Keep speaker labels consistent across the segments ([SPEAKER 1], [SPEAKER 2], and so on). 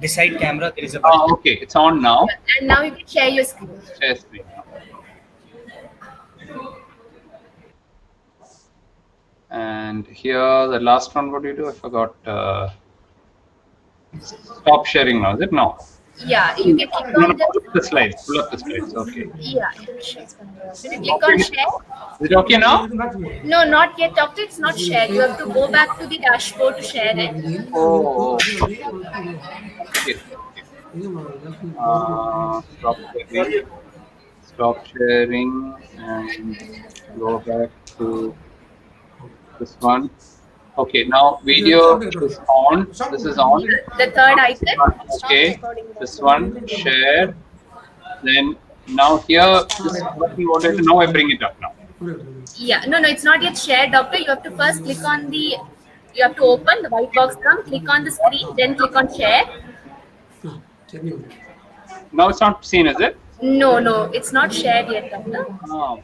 [SPEAKER 1] beside camera, there is a button.
[SPEAKER 2] Okay, it's on now.
[SPEAKER 3] And now you can share your screen.
[SPEAKER 2] Share screen. And here, the last one, what do you do? I forgot. Stop sharing now, is it? No.
[SPEAKER 3] Yeah, you can click
[SPEAKER 2] No,
[SPEAKER 3] on
[SPEAKER 2] pull up the slides. Pull up the slides. Okay.
[SPEAKER 3] Yeah, it will share. Did you click on share?
[SPEAKER 2] Is it okay now?
[SPEAKER 3] No, not yet, doctor. It's not shared. You have to go back to the dashboard to share it.
[SPEAKER 2] Oh. Okay. Stop sharing and go back to this one. Okay, now video is on. This is on.
[SPEAKER 3] The third icon.
[SPEAKER 2] Okay, this one share. Then now here, this is what we wanted to. Now I bring it up now.
[SPEAKER 3] Yeah, no, it's not yet shared, doctor. You have to first click on the. You have to open the white box. Click on the screen, then click on share.
[SPEAKER 2] Now it's not seen, is it?
[SPEAKER 3] No, it's not shared yet, doctor.
[SPEAKER 2] Oh.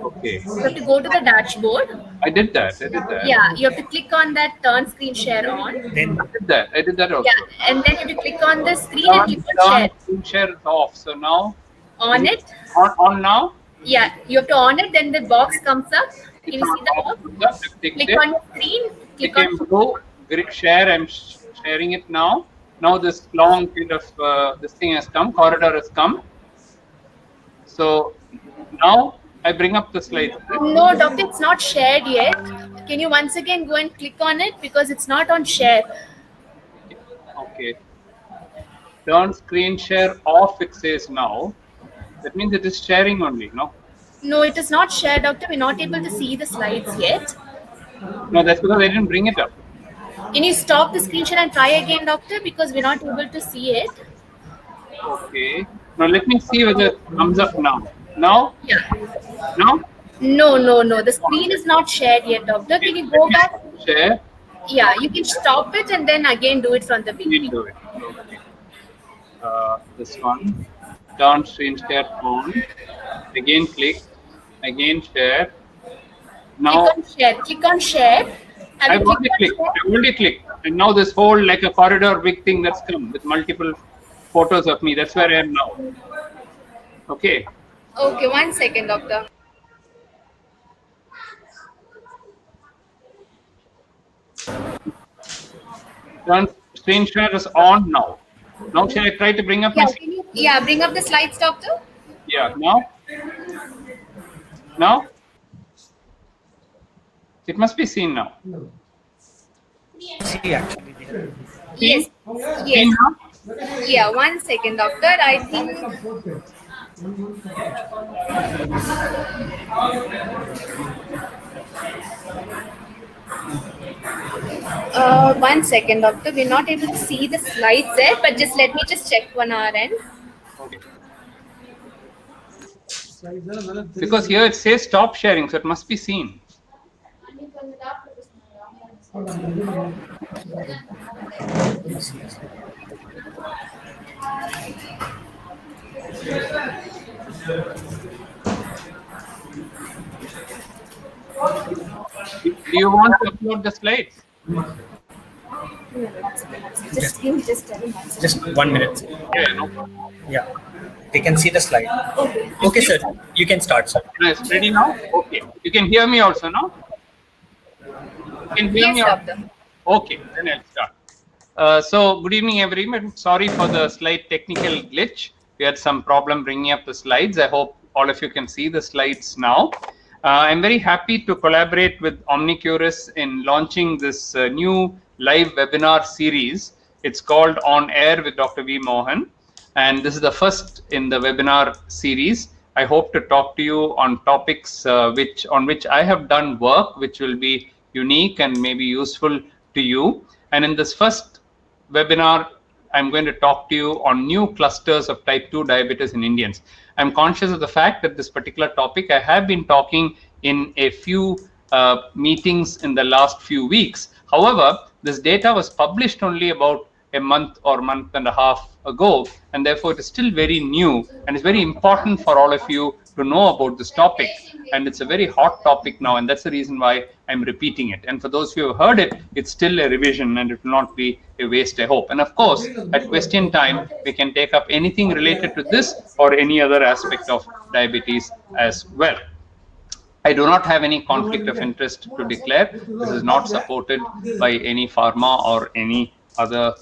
[SPEAKER 2] Okay.
[SPEAKER 3] You have to go to the dashboard.
[SPEAKER 2] I did that.
[SPEAKER 3] Yeah, you have to click on that turn screen share on.
[SPEAKER 1] Then
[SPEAKER 2] I did that also.
[SPEAKER 3] Yeah, and then you have to click on the screen and click on share.
[SPEAKER 2] Screen share is off. So now
[SPEAKER 3] On it.
[SPEAKER 2] on now.
[SPEAKER 3] Yeah, you have to on it. Then the box comes up. Can you see the box? Click on the screen. Click on
[SPEAKER 2] blue. Grid share. I'm sharing it now. Now this long bit of this thing has come. Corridor has come. So now I bring up the slide.
[SPEAKER 3] No, doctor, it's not shared yet. Can you once again go and click on it because it's not on share?
[SPEAKER 2] Okay. Turn screen share off, it says now. That means it is sharing only, no?
[SPEAKER 3] No, it is not shared, doctor. We're not able to see the slides yet.
[SPEAKER 2] No, that's because I didn't bring it up.
[SPEAKER 3] Can you stop the screen share and try again, doctor? Because we're not able to see it.
[SPEAKER 2] Okay. Now let me see whether it comes up now. Now?
[SPEAKER 3] Yeah.
[SPEAKER 2] Now?
[SPEAKER 3] No. The screen is not shared yet, doctor. Can you go back?
[SPEAKER 2] Share.
[SPEAKER 3] Yeah, you can stop it and then again do it from the beginning.
[SPEAKER 2] Do it. Okay. This one. Turn screen share on. Again click. Again share. Now.
[SPEAKER 3] Click on share.
[SPEAKER 2] I've already clicked. And now this whole like a corridor big thing that's come with multiple photos of me. That's where I am now. Okay.
[SPEAKER 3] Okay, 1 second, doctor.
[SPEAKER 2] Turn screen share is on now. Now shall I try to bring up my screen?
[SPEAKER 3] Bring up the slides, doctor.
[SPEAKER 2] Yeah, now? Now? It must be seen now.
[SPEAKER 1] see actually.
[SPEAKER 3] Yes.
[SPEAKER 2] Seen now?
[SPEAKER 3] Yeah, 1 second, doctor. I think. One second, doctor. We're not able to see the slides there, but let me check on our end.
[SPEAKER 2] Okay. Because here it says stop sharing, so it must be seen. Do you want to upload the slides?
[SPEAKER 1] Just 1 minute.
[SPEAKER 2] Yeah, no problem.
[SPEAKER 1] Yeah, they can see the slide. Okay, sir. You can start, sir.
[SPEAKER 2] Nice. Ready now? Okay. You can hear me also, no? You can hear me also? Okay, then I'll start. So, good evening, everyone. Sorry for the slight technical glitch. We had some problem bringing up the slides. I hope all of you can see the slides now. I'm very happy to collaborate with Omnicurus in launching this new live webinar series. It's called On Air with Dr. V. Mohan. And this is the first in the webinar series. I hope to talk to you on topics on which I have done work, which will be unique and maybe useful to you. And in this first webinar, I'm going to talk to you on new clusters of type 2 diabetes in Indians. I'm conscious of the fact that this particular topic I have been talking in a few meetings in the last few weeks. However, this data was published only about a month or month and a half ago, and therefore it is still very new and it's very important for all of you to know about this topic. and it's a very hot topic now, and that's the reason why I'm repeating it. And for those who have heard it, it's still a revision and it will not be a waste, I hope. And of course, at question time, we can take up anything related to this or any other aspect of diabetes as well. I do not have any conflict of interest to declare. This is not supported by any pharma or any other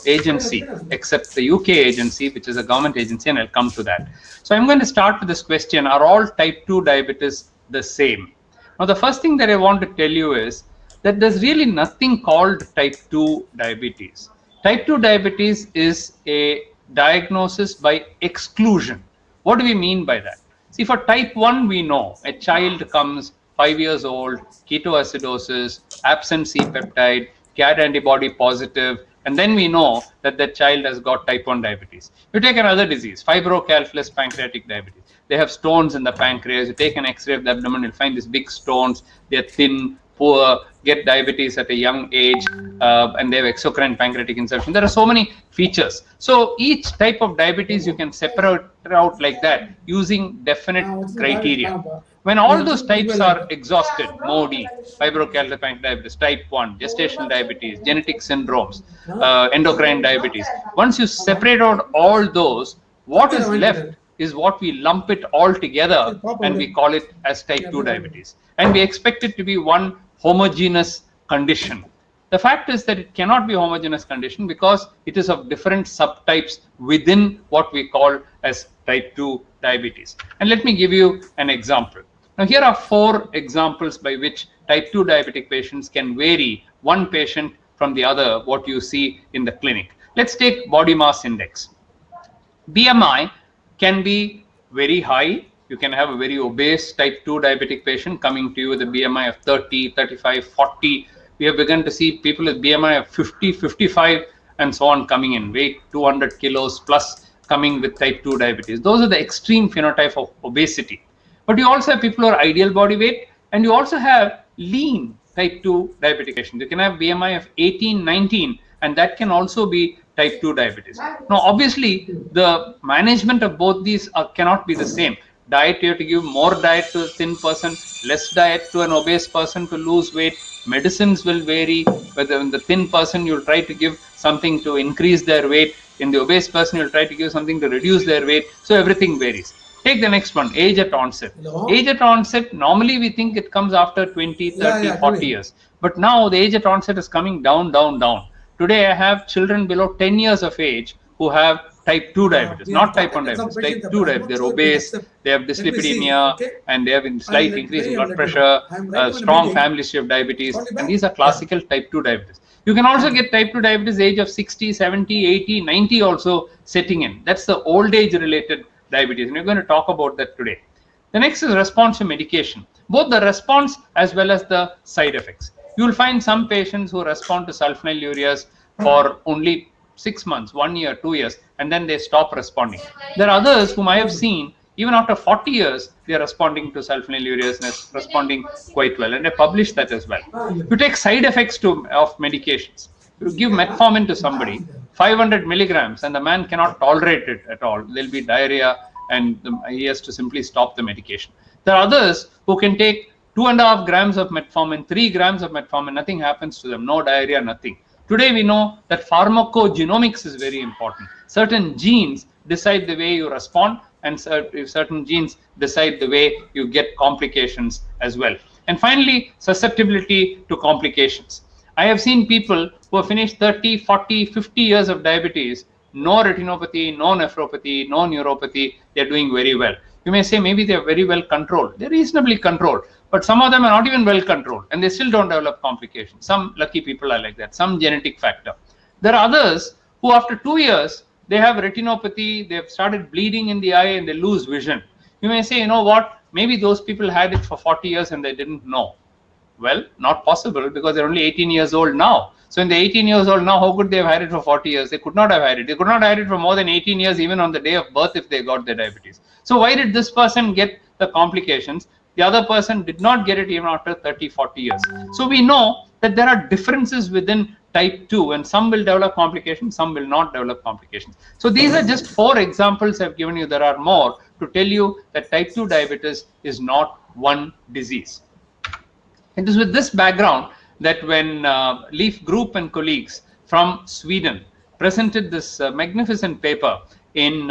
[SPEAKER 2] agency except the UK agency, which is a government agency, and I'll come to that. So I'm going to start with this question: are all type 2 diabetes the same? Now, the first thing that I want to tell you is that there's really nothing called type 2 diabetes. Type 2 diabetes is a diagnosis by exclusion. What do we mean by that? See, for type 1, we know a child comes 5 years old, ketoacidosis, absent C-peptide, CAD antibody positive, and then we know that that child has got type 1 diabetes. You take another disease, fibrocalculous pancreatic diabetes. They have stones in the pancreas. You take an X-ray of the abdomen, you'll find these big stones. They're thin, poor, get diabetes at a young age, and they have exocrine pancreatic insertion. There are so many features. So each type of diabetes you can separate out like that using definite criteria. When all those types are exhausted, MODY, fibrocalculous pancreatic diabetes, type 1, gestational diabetes, genetic syndromes, endocrine diabetes, once you separate out all those, what is left is what we lump it all together and we call it as type 2 diabetes. And we expect it to be one homogeneous condition. The fact is that it cannot be a homogeneous condition because it is of different subtypes within what we call as type 2 diabetes. And let me give you an example. Now, here are 4 examples by which type 2 diabetic patients can vary one patient from the other, what you see in the clinic. Let's take body mass index. BMI can be very high. You can have a very obese type 2 diabetic patient coming to you with a BMI of 30, 35, 40. We have begun to see people with BMI of 50, 55, and so on coming in, weight 200 kilos plus coming with type 2 diabetes. Those are the extreme phenotype of obesity. But you also have people who are ideal body weight, and you also have lean type 2 diabetic patients. You can have BMI of 18, 19, and that can also be type 2 diabetes. Now, obviously, the management of both these cannot be the same. Diet, you have to give more diet to a thin person, less diet to an obese person to lose weight. Medicines will vary. Whether in the thin person, you'll try to give something to increase their weight. In the obese person, you'll try to give something to reduce their weight. So everything varies. Take the next one, age at onset. Age at onset, normally we think it comes after 20, 30, 40 years. But now the age at onset is coming down, down, down. Today I have children below 10 years of age who have type 2 diabetes, not type 1 diabetes, type 2 diabetes. They're obese, they have dyslipidemia, and they have a slight increase in blood pressure, strong family history of diabetes, and these are classical type 2 diabetes. You can also get type 2 diabetes age of 60, 70, 80, 90 also setting in. That's the old age related diabetes, and we're going to talk about that today. The next is response to medication, both the response as well as the side effects. You will find some patients who respond to sulfonylureas for only 6 months, 1 year, 2 years, and then they stop responding. There are others whom I have seen, even after 40 years, they are responding to sulfonylureas and responding quite well, and I published that as well. You take side effects of medications. You give metformin to somebody, 500 milligrams, and the man cannot tolerate it at all. There'll be diarrhea, and he has to simply stop the medication. There are others who can take 2.5 grams of metformin, 3 grams of metformin, nothing happens to them, no diarrhea, nothing. Today we know that pharmacogenomics is very important. Certain genes decide the way you respond, and certain genes decide the way you get complications as well. And finally, susceptibility to complications. I have seen people who have finished 30, 40, 50 years of diabetes, no retinopathy, no nephropathy, no neuropathy, they're doing very well. You may say maybe they're very well controlled. They're reasonably controlled, but some of them are not even well controlled and they still don't develop complications. Some lucky people are like that, some genetic factor. There are others who after 2 years, they have retinopathy, they have started bleeding in the eye and they lose vision. You may say, you know what, maybe those people had it for 40 years and they didn't know. Well, not possible because they're only 18 years old now. So in the 18 years old now, how could they have had it for 40 years? They could not have had it. They could not have had it for more than 18 years, even on the day of birth if they got their diabetes. So why did this person get the complications? The other person did not get it even after 30, 40 years. So we know that there are differences within type 2, and some will develop complications, some will not develop complications. So these are just 4 examples I've given you. There are more to tell you that type 2 diabetes is not one disease. It is with this background that when Leif Group and colleagues from Sweden presented this magnificent paper in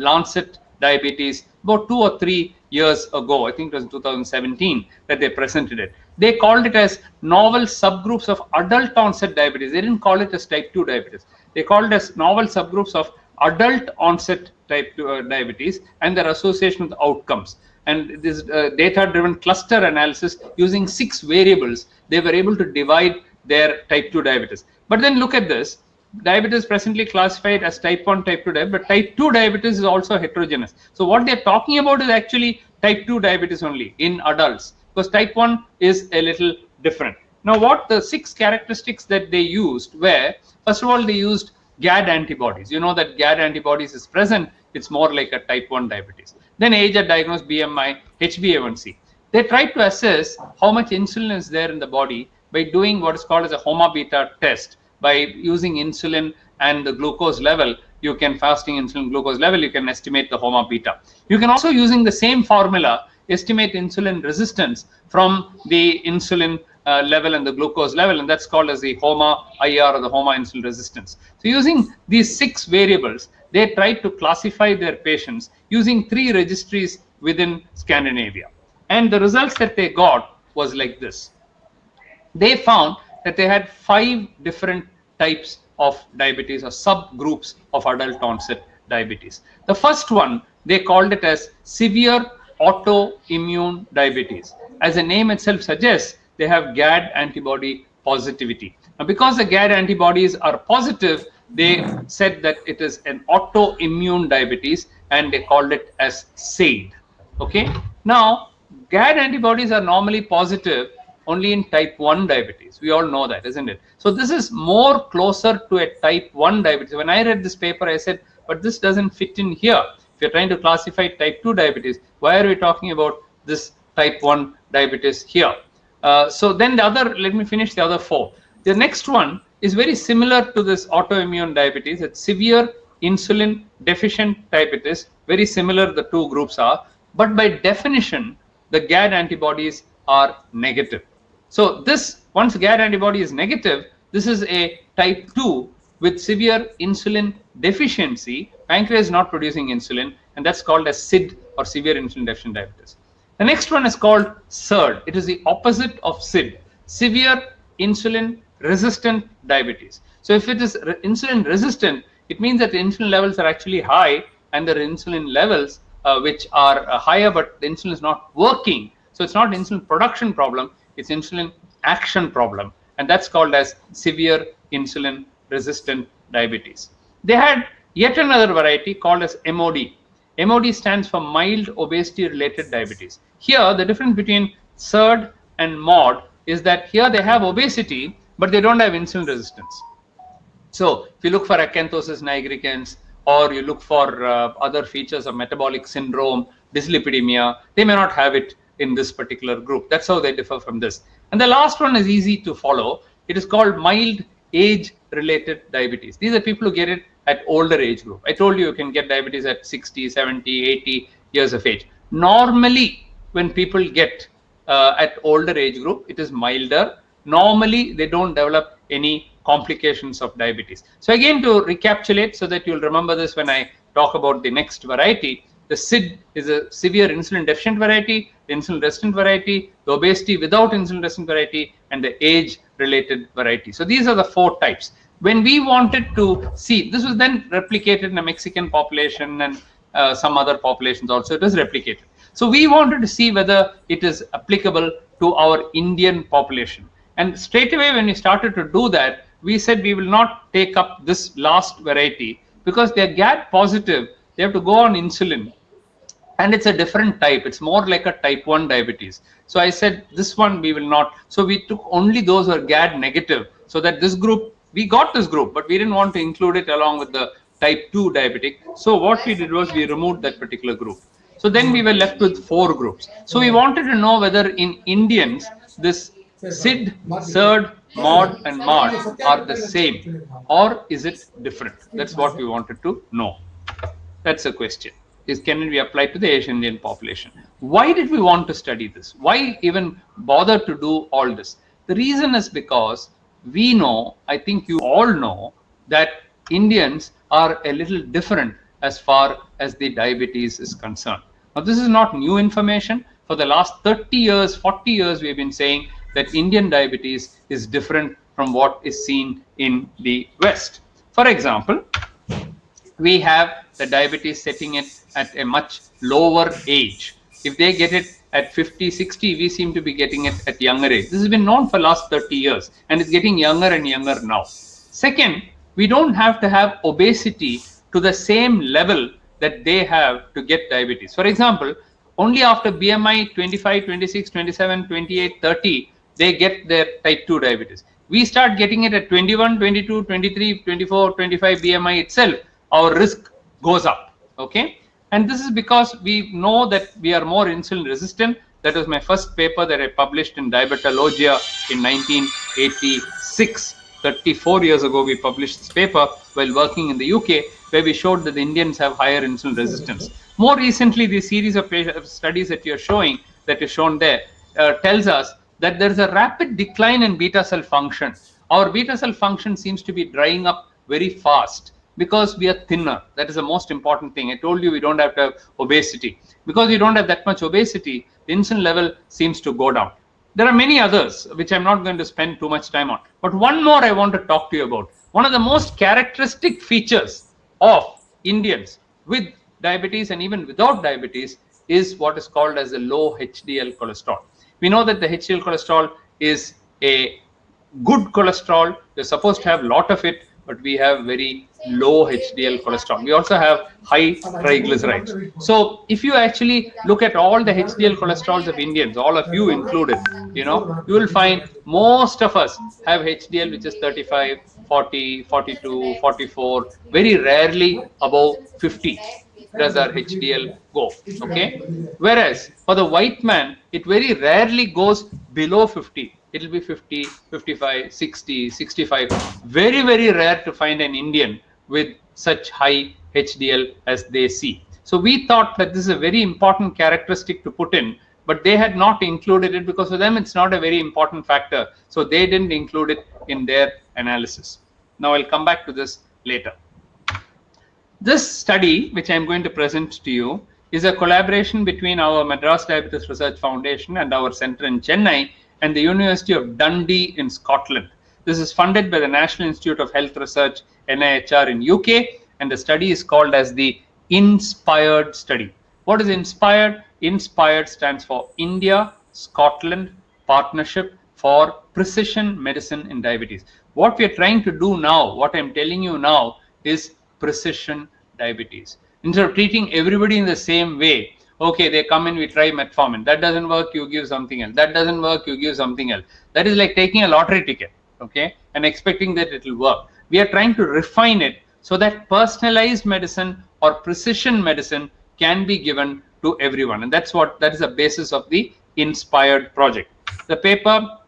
[SPEAKER 2] Lancet Diabetes about 2 or 3 years ago, I think it was in 2017 that they presented it. They called it as novel subgroups of adult onset diabetes. They didn't call it as type 2 diabetes. They called it as novel subgroups of adult onset type 2 diabetes and their association with outcomes. And this data-driven cluster analysis using 6 variables, they were able to divide their type 2 diabetes. But then look at this. Diabetes presently classified as type 1, type 2 diabetes, but type 2 diabetes is also heterogeneous. So what they're talking about is actually type 2 diabetes only in adults, because type 1 is a little different. Now, what the 6 characteristics that they used were, first of all, they used GAD antibodies. You know that GAD antibodies is present, it's more like a type 1 diabetes. Then age at diagnosed, BMI, HbA1c. They tried to assess how much insulin is there in the body by doing what is called as a HOMA-beta test. By using insulin and the glucose level, you can fasting insulin glucose level, you can estimate the HOMA-beta. You can also, using the same formula, estimate insulin resistance from the insulin level and the glucose level, and that's called as the HOMA-IR or the HOMA insulin resistance. So using these 6 variables, they tried to classify their patients using 3 registries within Scandinavia. And the results that they got was like this. They found that they had 5 different types of diabetes or subgroups of adult onset diabetes. The first one, they called it as severe autoimmune diabetes. As the name itself suggests, they have GAD antibody positivity. Now, because the GAD antibodies are positive, they said that it is an autoimmune diabetes and they called it as SAID. Okay. Now, GAD antibodies are normally positive only in type 1 diabetes. We all know that, isn't it? So this is more closer to a type 1 diabetes. When I read this paper, I said, but this doesn't fit in here. If you're trying to classify type 2 diabetes, why are we talking about this type 1 diabetes here? So then the other, let me finish the other 4. The next one is very similar to this autoimmune diabetes. It's severe insulin deficient diabetes. Very similar the 2 groups are, but by definition, the GAD antibodies are negative. So this, once GAD antibody is negative, this is a type 2 with severe insulin deficiency. Pancreas is not producing insulin, and that's called as SID or severe insulin deficient diabetes. The next one is called SIRD. It is the opposite of SID, severe insulin resistant diabetes. So if it is insulin resistant, it means that the insulin levels are actually high, and there are insulin levels which are higher, but the insulin is not working. So it's not insulin production problem, it's insulin action problem, and that's called as severe insulin resistant diabetes. They had yet another variety called as MOD. MOD stands for mild obesity related diabetes. Here the difference between SIRD and MOD is that here they have obesity, but they don't have insulin resistance. So if you look for acanthosis nigricans, or you look for other features of metabolic syndrome, dyslipidemia, they may not have it in this particular group. That's how they differ from this. And the last one is easy to follow. It is called mild age related diabetes. These are people who get it at older age group. I told you you can get diabetes at 60, 70, 80 years of age. Normally, when people get at older age group, it is milder. Normally, they don't develop any complications of diabetes. So again, to recapitulate so that you'll remember this when I talk about the next variety, the SID is a severe insulin deficient variety, the insulin resistant variety, the obesity without insulin resistant variety, and the age related variety. So these are the 4 types. When we wanted to see, this was then replicated in a Mexican population and some other populations also, it was replicated. So we wanted to see whether it is applicable to our Indian population. And straight away when we started to do that, we said we will not take up this last variety because they are GAD positive, they have to go on insulin. And it's a different type. It's more like a type 1 diabetes. So I said this one we will not. So we took only those who are GAD negative, so that this group, we got this group, but we didn't want to include it along with the type 2 diabetic. So what we did was we removed that particular group. So then we were left with 4 groups. So we wanted to know whether in Indians, this SID, SIRD, MOD and MARD are the same, or is it different? That's what we wanted to know. That's a question. Can it be applied to the Asian Indian population? Why did we want to study this? Why even bother to do all this? The reason is because we know, I think you all know, that Indians are a little different as far as the diabetes is concerned. Now, this is not new information. For the last 30 years, 40 years, we've been saying that Indian diabetes is different from what is seen in the West. For example, we have the diabetes setting it at a much lower age. If they get it at 50, 60, we seem to be getting it at younger age. This has been known for the last 30 years and it's getting younger and younger now. Second, we don't have to have obesity to the same level that they have to get diabetes. For example, only after BMI 25, 26, 27, 28, 30, they get their type 2 diabetes. We start getting it at 21, 22, 23, 24, 25 BMI itself, our risk goes up, okay? And this is because we know that we are more insulin resistant. That was my first paper that I published in Diabetologia in 1986. 34 years ago, we published this paper while working in the UK, where we showed that the Indians have higher insulin resistance. More recently, the series of studies that you're showing, that is shown there, tells us that there is a rapid decline in beta cell function. Our beta cell function seems to be drying up very fast because we are thinner. That is the most important thing. I told you we don't have to have obesity. Because we don't have that much obesity, the insulin level seems to go down. There are many others which I'm not going to spend too much time on. But one more I want to talk to you about. One of the most characteristic features of Indians with diabetes and even without diabetes is what is called as the low HDL cholesterol. We know that the HDL cholesterol is a good cholesterol. You're supposed to have a lot of it, but we have very low HDL cholesterol. We also have high triglycerides. So if you actually look at all the HDL cholesterols of Indians, all of you included, you will find most of us have HDL which is 35, 40, 42, 44, very rarely above 50 does our HDL go, okay? Whereas for the white man, it very rarely goes below 50. It'll be 50, 55, 60, 65. Very, very rare to find an Indian with such high HDL as they see. So we thought that this is a very important characteristic to put in, but they had not included it because for them it's not a very important factor. So they didn't include it in their analysis. Now I'll come back to this later. This study, which I'm going to present to you, is a collaboration between our Madras Diabetes Research Foundation and our center in Chennai and the University of Dundee in Scotland. This is funded by the National Institute of Health Research, NIHR in UK, and the study is called as the INSPIRED study. What is INSPIRED? INSPIRED stands for India Scotland Partnership for Precision Medicine in Diabetes. What we are trying to do now, what I'm telling you now, is precision diabetes. Instead of treating everybody in the same way, okay, they come in, we try metformin. That doesn't work, you give something else. That doesn't work, you give something else. That is like taking a lottery ticket, okay, and expecting that it will work. We are trying to refine it so that personalized medicine or precision medicine can be given to everyone. And that is the basis of the INSPIRED project. The paper,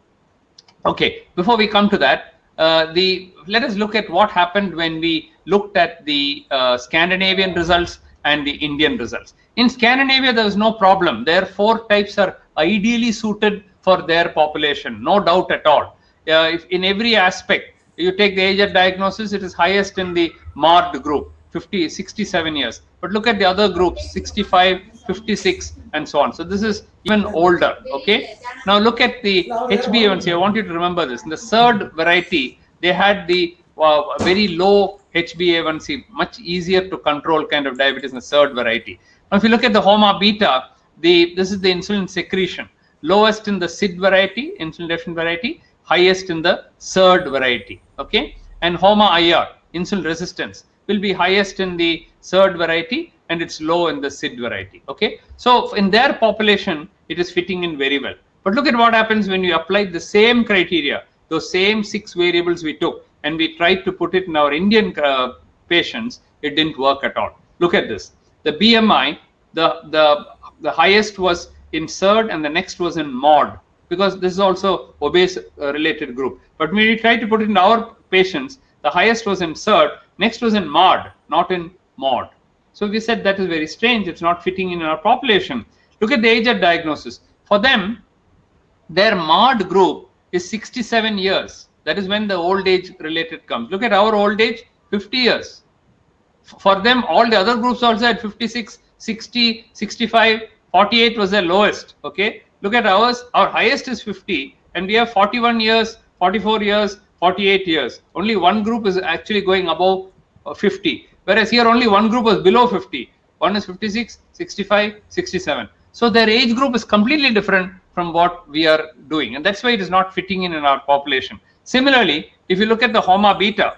[SPEAKER 2] okay, before we come to that, let us look at what happened when we looked at the Scandinavian results and the Indian results. In Scandinavia, there was no problem. Their 4 types are ideally suited for their population, no doubt at all. If in every aspect, you take the age at diagnosis, it is highest in the MARD group, 50, 67 years. But look at the other groups, 65, 56, and so on. So this is even older, okay? Now look at the HbA1c. I want you to remember this. In the SIRD variety, they had the very low HbA1c, much easier to control kind of diabetes in the SIRD variety. Now if you look at the HOMA beta, this is the insulin secretion. Lowest in the SID variety, insulin deficient variety, highest in the SIRD variety, okay? And HOMA IR, insulin resistance, will be highest in the SIRD variety and it's low in the SID variety, okay? So in their population, it is fitting in very well. But look at what happens when you apply the same criteria, those same 6 variables we took, and we tried to put it in our Indian patients, it didn't work at all. Look at this. The BMI, the highest was in SIRD and the next was in MOD. because this is also obese related group. But when we try to put it in our patients, the highest was in SERD, next was in MARD, not in MOD. So we said that is very strange. It's not fitting in our population. Look at the age at diagnosis. For them, their MARD group is 67 years. That is when the old age related comes. Look at our old age, 50 years. For them, all the other groups also had 56, 60, 65, 48 was their lowest. Okay. Look at ours. Our highest is 50, and we have 41 years, 44 years, 48 years. Only one group is actually going above 50. Whereas here only one group was below 50. One is 56, 65, 67. So their age group is completely different from what we are doing. And that's why it is not fitting in our population. Similarly, if you look at the HOMA beta,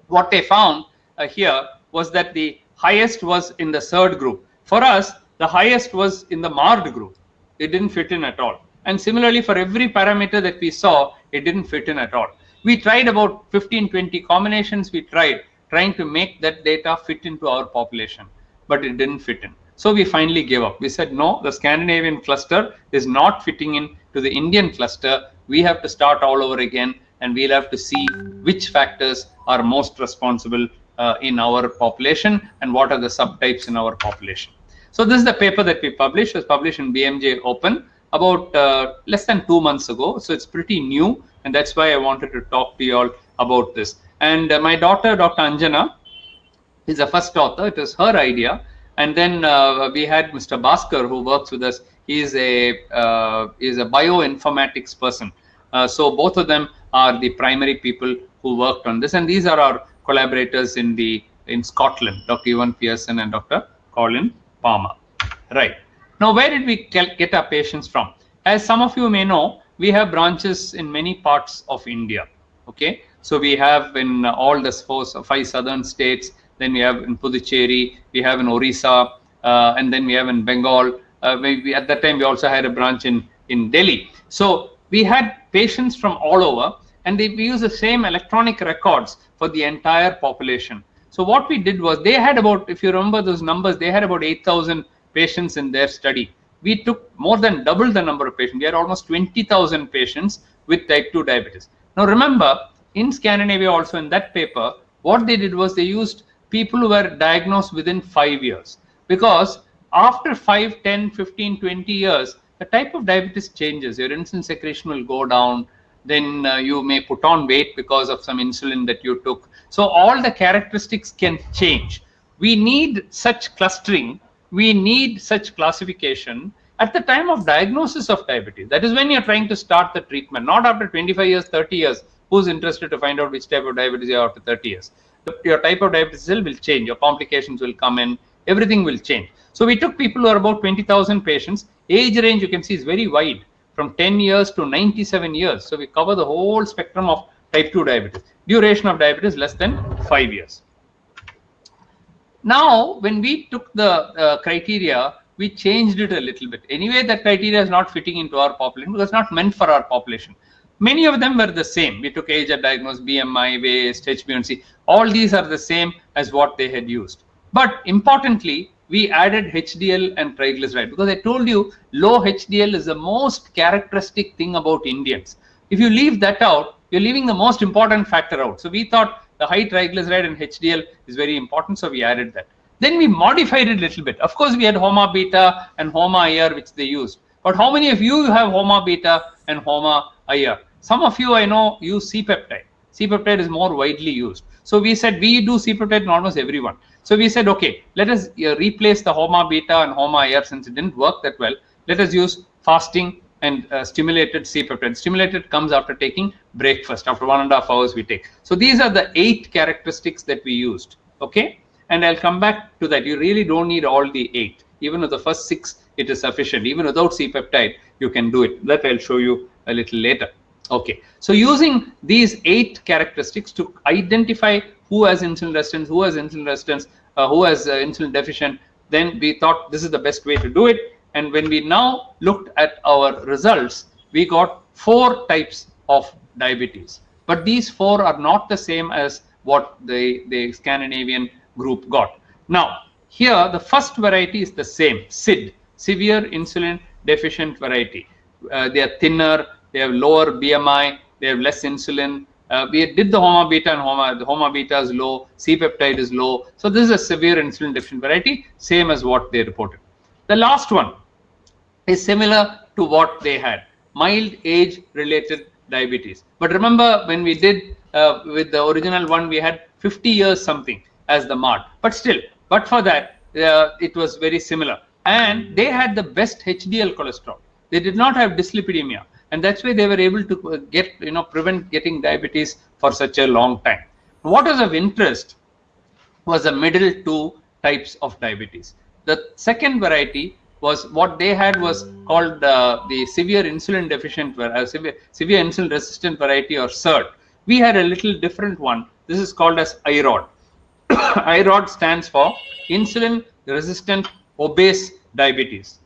[SPEAKER 2] what they found here was that the highest was in the SERD group. For us, the highest was in the MARD group. It didn't fit in at all. And similarly, for every parameter that we saw, it didn't fit in at all. We tried about 15, 20 combinations. We tried trying to make that data fit into our population, but it didn't fit in. So we finally gave up. We said, no, the Scandinavian cluster is not fitting in to the Indian cluster. We have to start all over again, and we'll have to see which factors are most responsible in our population and what are the subtypes in our population. So this is the paper that we published. It was published in BMJ Open about less than 2 months ago. So it's pretty new, and that's why I wanted to talk to you all about this. And my daughter, Dr. Anjana, is the first author. It was her idea. And then we had Mr. Bhaskar, who works with us. He is a bioinformatics person. So both of them are the primary people who worked on this. And these are our collaborators in Scotland, Dr. Ewan Pearson and Dr. Colin Palmer. Right. Now, where did we get our patients from? As some of you may know, we have branches in many parts of India. Okay. So we have in all the 5 southern states. Then we have in Puducherry, we have in Orissa, and then we have in Bengal. At that time, we also had a branch in Delhi. So we had patients from all over, and we use the same electronic records for the entire population. So what we did was, they had about, if you remember those numbers, they had about 8,000 patients in their study. We took more than double the number of patients. We had almost 20,000 patients with type 2 diabetes. Now remember, in Scandinavia also in that paper, what they did was they used people who were diagnosed within 5 years, because after 5, 10, 15, 20 years, the type of diabetes changes. Your insulin secretion will go down. Then you may put on weight because of some insulin that you took. So all the characteristics can change. We need such clustering. We need such classification at the time of diagnosis of diabetes. That is when you're trying to start the treatment, not after 25 years, 30 years. Who's interested to find out which type of diabetes you have after 30 years? Your type of diabetes will change. Your complications will come in. Everything will change. So we took people who are about 20,000 patients. Age range, you can see, is very wide, from 10 years to 97 years. So we cover the whole spectrum of type 2 diabetes. Duration of diabetes less than 5 years. Now, when we took the criteria, we changed it a little bit. Anyway, that criteria is not fitting into our population because it's not meant for our population. Many of them were the same. We took age at diagnosis, BMI, waist, HbA1c. All these are the same as what they had used. But importantly, we added HDL and triglyceride, because I told you low HDL is the most characteristic thing about Indians. If you leave that out, you're leaving the most important factor out. So we thought the high triglyceride and HDL is very important, so we added that. Then we modified it a little bit. Of course, we had HOMA beta and HOMA IR, which they used. But how many of you have HOMA beta and HOMA IR? Some of you I know use C-peptide. C-peptide is more widely used. So we said we do C-peptide in almost everyone. So we said, okay, let us replace the HOMA beta and HOMA IR, since it didn't work that well. Let us use fasting and stimulated C-peptide. Stimulated comes after taking breakfast. After 1.5 hours we take. So these are the 8 characteristics that we used. Okay, and I'll come back to that. You really don't need all the 8. Even with the first 6, it is sufficient. Even without C-peptide, you can do it. That I'll show you a little later. Okay, so using these 8 characteristics to identify who has insulin resistance, who has insulin resistance, who has insulin deficient, then we thought this is the best way to do it. And when we now looked at our results, we got 4 types of diabetes. But these 4 are not the same as what the Scandinavian group got. Now, here the first variety is the same, SID, severe insulin deficient variety. they are thinner, they have lower BMI, they have less insulin. We did the HOMA beta and the HOMA beta is low, C-peptide is low. So this is a severe insulin deficient variety, same as what they reported. The last one is similar to what they had, mild age-related diabetes. But remember, when we did with the original one, we had 50 years something as the MARD. But still, but for that, it was very similar. And they had the best HDL cholesterol. They did not have dyslipidemia. And that's why they were able to prevent getting diabetes for such a long time. What was of interest was the middle two types of diabetes. The second variety was what they had was called the severe insulin deficient, severe insulin resistant variety, or SIRD. We had a little different one. This is called as IROD. IROD stands for insulin resistant obese diabetes.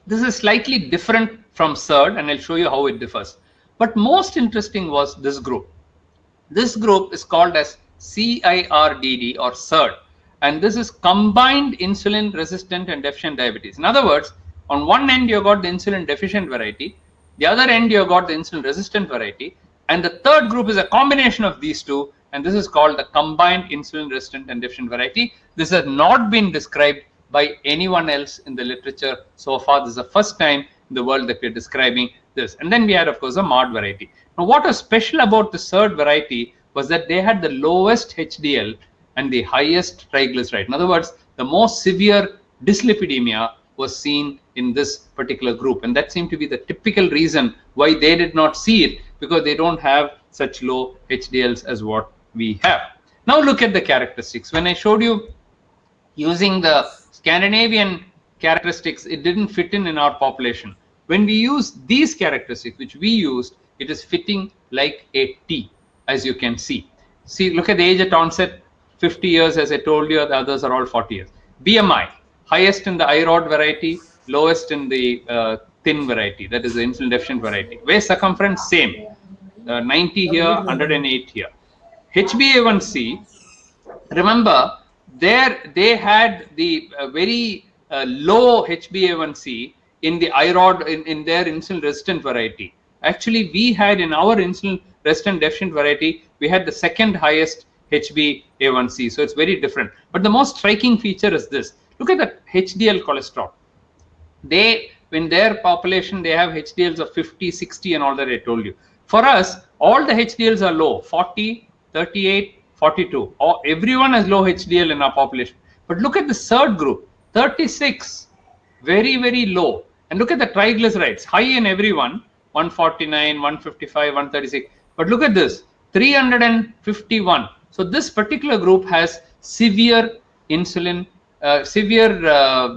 [SPEAKER 2] This is slightly different from SIRD, and I'll show you how it differs. But most interesting was this group. This group is called as CIRDD or SIRD, and this is combined insulin resistant and deficient diabetes. In other words, on one end you got the insulin deficient variety, the other end you got the insulin resistant variety, and the third group is a combination of these two, and this is called the combined insulin resistant and deficient variety. This has not been described by anyone else in the literature so far. This is the first time in the world that we're describing this. And then we had, of course, a MARD variety. Now, what was special about the SIRD variety was that they had the lowest HDL and the highest triglyceride. In other words, the most severe dyslipidemia was seen in this particular group. And that seemed to be the typical reason why they did not see it, because they don't have such low HDLs as what we have. Now look at the characteristics. When I showed you using the Scandinavian characteristics, it didn't fit in our population. When we use these characteristics, which we used, it is fitting like a T, as you can see. See, look at the age at onset, 50 years, as I told you, the others are all 40 years. BMI, highest in the IROD variety, lowest in the thin variety, that is the insulin deficient variety. Waist circumference, same, 90 here, 108 here. HbA1c, remember, there they had the very low HbA1c in the IROD, in their insulin resistant variety. Actually, we had in our insulin resistant deficient variety, we had the second highest HbA1c. So it's very different. But the most striking feature is this. Look at the HDL cholesterol. In their population, they have HDLs of 50, 60 and all that I told you. For us, all the HDLs are low, 40, 38, 42. Everyone has low HDL in our population. But look at the SIRD group, 36, very, very low. And look at the triglycerides, high in everyone, 149, 155, 136. But look at this, 351. So this particular group has severe insulin, severe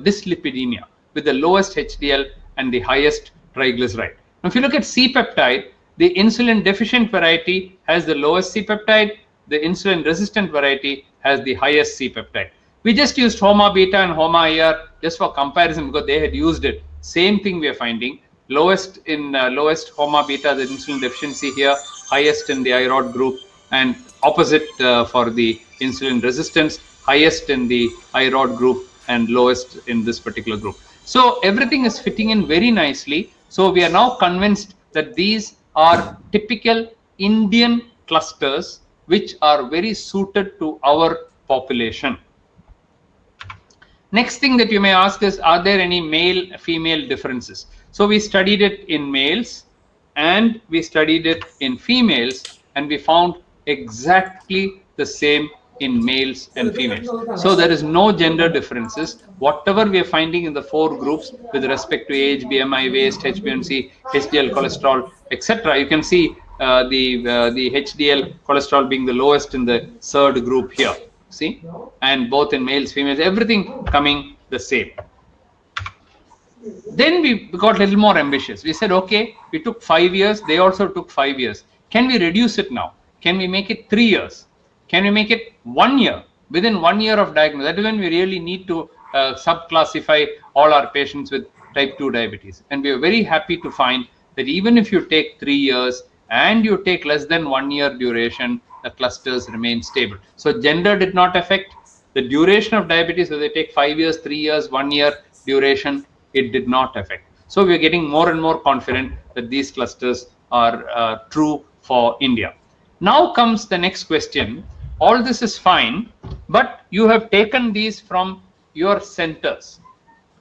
[SPEAKER 2] dyslipidemia with the lowest HDL and the highest triglyceride. Now, if you look at C-peptide, the insulin deficient variety has the lowest C-peptide. The insulin resistant variety has the highest C-peptide. We just used HOMA beta and HOMA IR just for comparison because they had used it. Same thing we are finding. Lowest HOMA beta, the insulin deficiency here, highest in the IROD group, and opposite for the insulin resistance, highest in the IROD group and lowest in this particular group. So everything is fitting in very nicely. So we are now convinced that these are typical Indian clusters which are very suited to our population. Next thing that you may ask is, are there any male-female differences? So we studied it in males and we studied it in females, and we found exactly the same in males and females. So there is no gender differences. Whatever we are finding in the four groups with respect to age, BMI, waist, HbA1c, HDL cholesterol, etc. You can see the HDL cholesterol being the lowest in the third group here. See, and both in males, females, everything coming the same. Then we got a little more ambitious. We said, okay, we took 5 years. They also took 5 years. Can we reduce it now? Can we make it 3 years? Can we make it 1 year? Within 1 year of diagnosis, that is when we really need to subclassify all our patients with type 2 diabetes. And we are very happy to find that even if you take 3 years and you take less than 1 year duration, the clusters remain stable. So gender did not affect the duration of diabetes. So they take 5 years, 3 years, 1 year, duration, it did not affect. So we're getting more and more confident that these clusters are true for India. Now comes the next question. All this is fine, but you have taken these from your centers.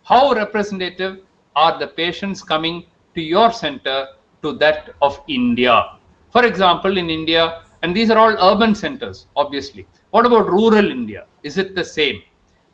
[SPEAKER 2] How representative are the patients coming to your center to that of India? For example, in India, and these are all urban centers, obviously. What about rural India? Is it the same?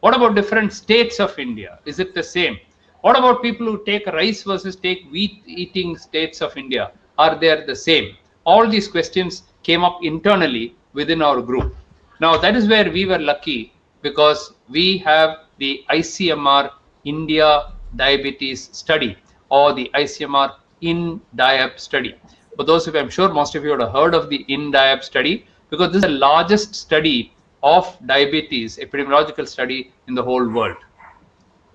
[SPEAKER 2] What about different states of India? Is it the same? What about people who take rice versus take wheat eating states of India? Are they the same? All these questions came up internally within our group. Now, that is where we were lucky, because we have the ICMR India Diabetes Study, or the ICMR INDIAB study. For those of you, I'm sure most of you would have heard of the INDIAB study, because this is the largest study of diabetes, epidemiological study in the whole world.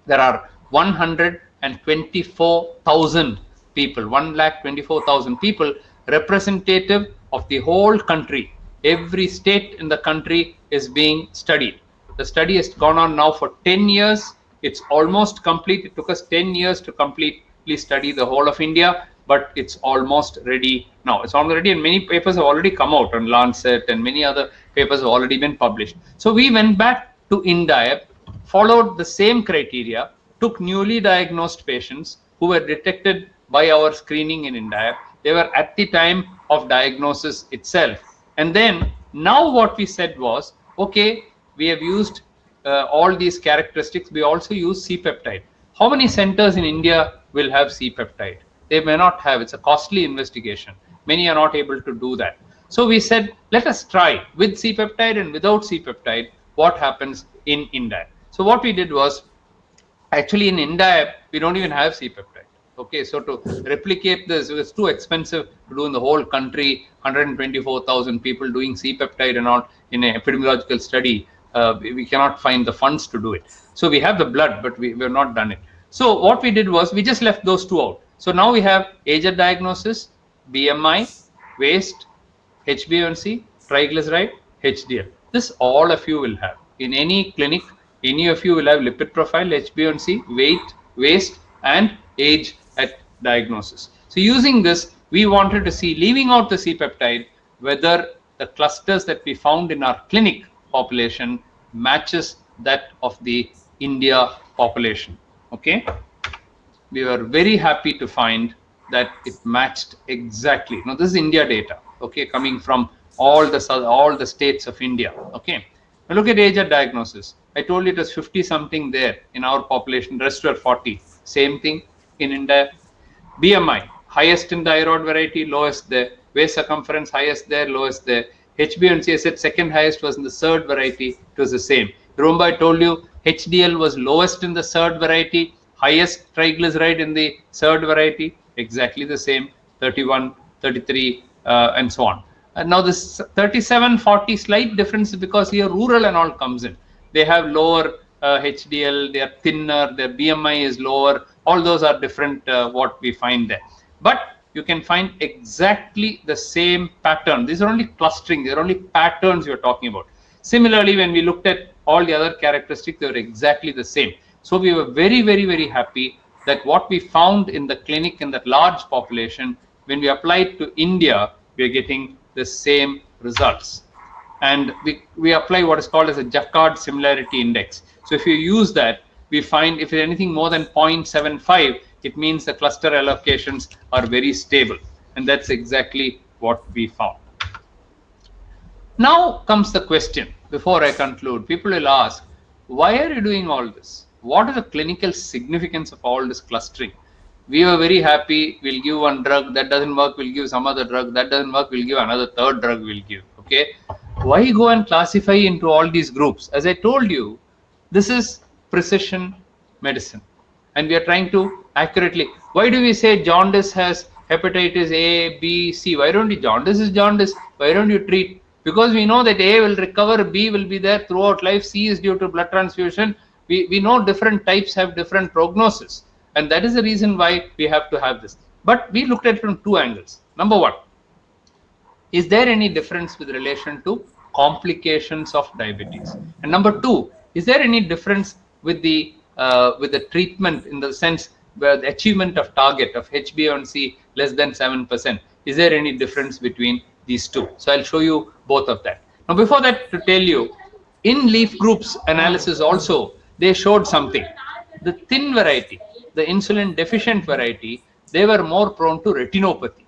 [SPEAKER 2] There are 124,000 people, 124,000 people, representative of the whole country. Every state in the country is being studied. The study has gone on now for 10 years. It's almost complete. It took us 10 years to completely study the whole of India, but it's almost ready now. It's already, and many papers have already come out on Lancet, and many other papers have already been published. So we went back to INDIAB, followed the same criteria, took newly diagnosed patients who were detected by our screening in INDIAB. They were at the time of diagnosis itself. And then now what we said was, okay, we have used all these characteristics. We also use C-peptide. How many centers in India will have C-peptide? They may not have. It's a costly investigation. Many are not able to do that. So we said, let us try with C-peptide and without C-peptide, what happens in INDIAB. So what we did was, actually in INDIAB, we don't even have C-peptide. Okay, so to replicate this, it's too expensive to do in the whole country, 124,000 people doing C-peptide and all in an epidemiological study. We cannot find the funds to do it. So we have the blood, but we have not done it. So what we did was, we just left those two out. So now we have age-at diagnosis, BMI, waist, HbA1c, triglyceride, HDL. This all of you will have. In any clinic, any of you will have lipid profile, HbA1c, weight, waist, and age at diagnosis. So using this, we wanted to see, leaving out the C-peptide, whether the clusters that we found in our clinic population matches that of the India population. Okay, we were very happy to find that it matched exactly. Now this is India data, okay, coming from all the states of India. Okay, now look at age at diagnosis. I told you it was 50 something there in our population, rest were 40. Same thing in India. BMI, highest in thyroid variety, lowest there. Waist circumference, highest there, lowest there. HbA1c, I said second highest was in the third variety, it was the same. Remember I told you HDL was lowest in the third variety, highest triglyceride in the third variety, exactly the same, 31, 33, and so on. And now this 37, 40 slight difference is because here rural and all comes in. They have lower HDL, they are thinner, their BMI is lower. All those are different what we find there. But you can find exactly the same pattern. These are only clustering, they're only patterns you're talking about. Similarly, when we looked at all the other characteristics, they were exactly the same. So we were very, very, very happy that what we found in the clinic in that large population, when we applied to India, we are getting the same results. And we apply what is called as a Jacquard Similarity Index. So if you use that, we find if anything more than 0.75, it means the cluster allocations are very stable. And that's exactly what we found. Now comes the question, before I conclude, people will ask, why are you doing all this? What is the clinical significance of all this clustering? We were very happy, we'll give one drug, that doesn't work, we'll give some other drug, that doesn't work, we'll give another third drug we'll give, okay? Why go and classify into all these groups? As I told you, this is precision medicine. And we are trying to accurately, why do we say jaundice has hepatitis A, B, C? Why don't you, jaundice is jaundice, why don't you treat? Because we know that A will recover, B will be there throughout life, C is due to blood transfusion. We know different types have different prognosis. And that is the reason why we have to have this. But we looked at it from two angles. Number one, is there any difference with relation to complications of diabetes? And number two, is there any difference with the with the treatment in the sense where the achievement of target of HbA1c less than 7%. Is there any difference between these two? So I'll show you both of that. Now, before that, to tell you, in leaf groups analysis also, they showed something. The thin variety, the insulin deficient variety, they were more prone to retinopathy.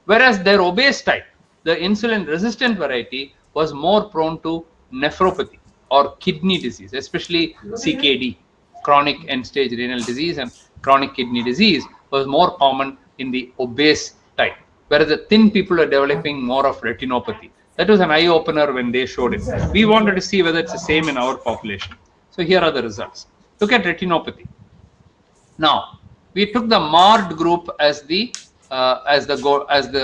[SPEAKER 2] Whereas their obese type, the insulin resistant variety, was more prone to nephropathy or kidney disease, especially CKD, chronic end stage renal disease, and chronic kidney disease was more common in the obese type, whereas the thin people are developing more of retinopathy. That was an eye opener when they showed it. We wanted to see whether it's the same in our population. So here are the results. Look at retinopathy. Now, we took the MARD group as the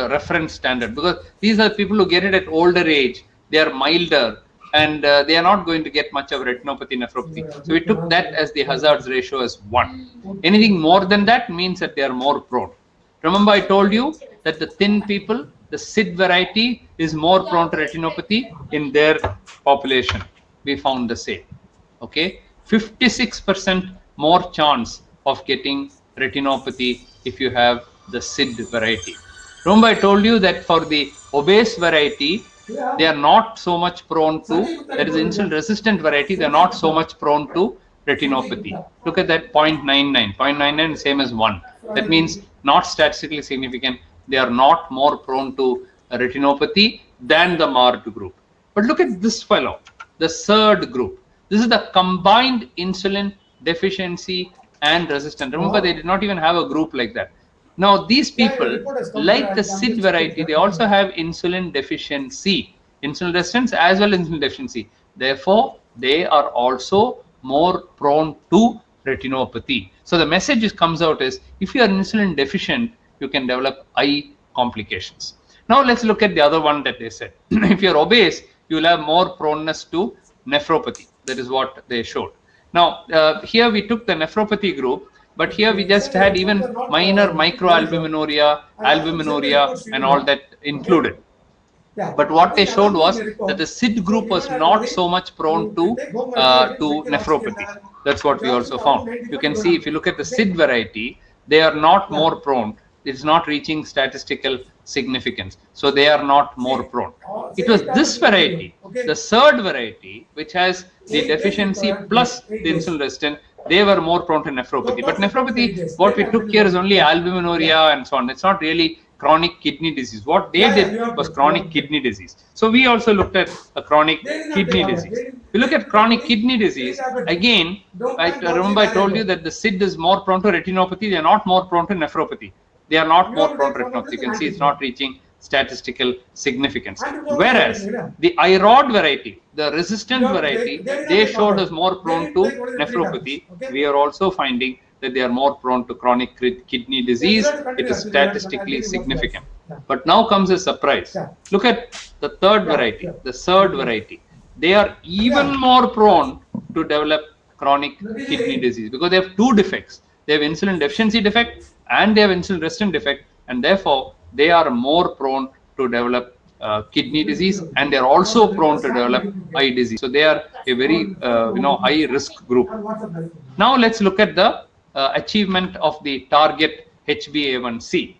[SPEAKER 2] reference standard, because these are people who get it at older age. They are milder, and they are not going to get much of retinopathy, nephropathy. So we took that as the hazards ratio as 1. Anything more than that means that they are more prone. Remember, I told you that the thin people, the SID variety, is more prone to retinopathy in their population. We found the same. Okay, 56% more chance of getting retinopathy if you have the SID variety. Remember, I told you that for the obese variety, they are not so much prone to, that is insulin resistant variety, they are not so much prone to retinopathy. Look at that, 0.99. 0.99 is same as 1. That means not statistically significant. They are not more prone to retinopathy than the MARD group. But look at this fellow, the SERD group. This is the combined insulin deficiency and resistant. Remember, they did not even have a group like that. Now, these people, like the SID variety, they also have insulin deficiency, insulin resistance as well as insulin deficiency. Therefore, they are also more prone to retinopathy. So the message comes out is, if you are insulin deficient, you can develop eye complications. Now let's look at the other one that they said. If you're obese, you will have more proneness to nephropathy. That is what they showed. Now, here we took the nephropathy group, but here we just had even minor microalbuminuria, albuminuria, and all that included. But what they showed was that the SID group was not so much prone to nephropathy. That's what we also found. You can see, if you look at the SID variety, they are not more prone. It's not reaching statistical significance. So they are not more prone. It was this variety, the SERD variety, which has the deficiency plus the insulin resistant, they were more prone to nephropathy. But nephropathy, what we took here is only albuminuria and so on. It's not really chronic kidney disease. What they did was chronic kidney disease. So we also looked at a chronic kidney disease. We look at chronic kidney disease, again, remember I told you that the SID is more prone to retinopathy. They are not more prone to nephropathy. They are not more prone to retinopathy. You can see it's not reaching statistical significance. Whereas the IROD variety, the resistant variety, they showed us more prone to nephropathy. We are also finding that they are more prone to chronic kidney disease. It is statistically significant. But now comes a surprise. Look at the third variety, the SERD variety. They are even more prone to develop chronic kidney disease because they have two defects. They have insulin deficiency defect and they have insulin resistant defect, and therefore they are more prone to develop kidney disease, and they are also prone to develop eye disease. So they are a very high risk group. Now let's look at the achievement of the target HbA1c.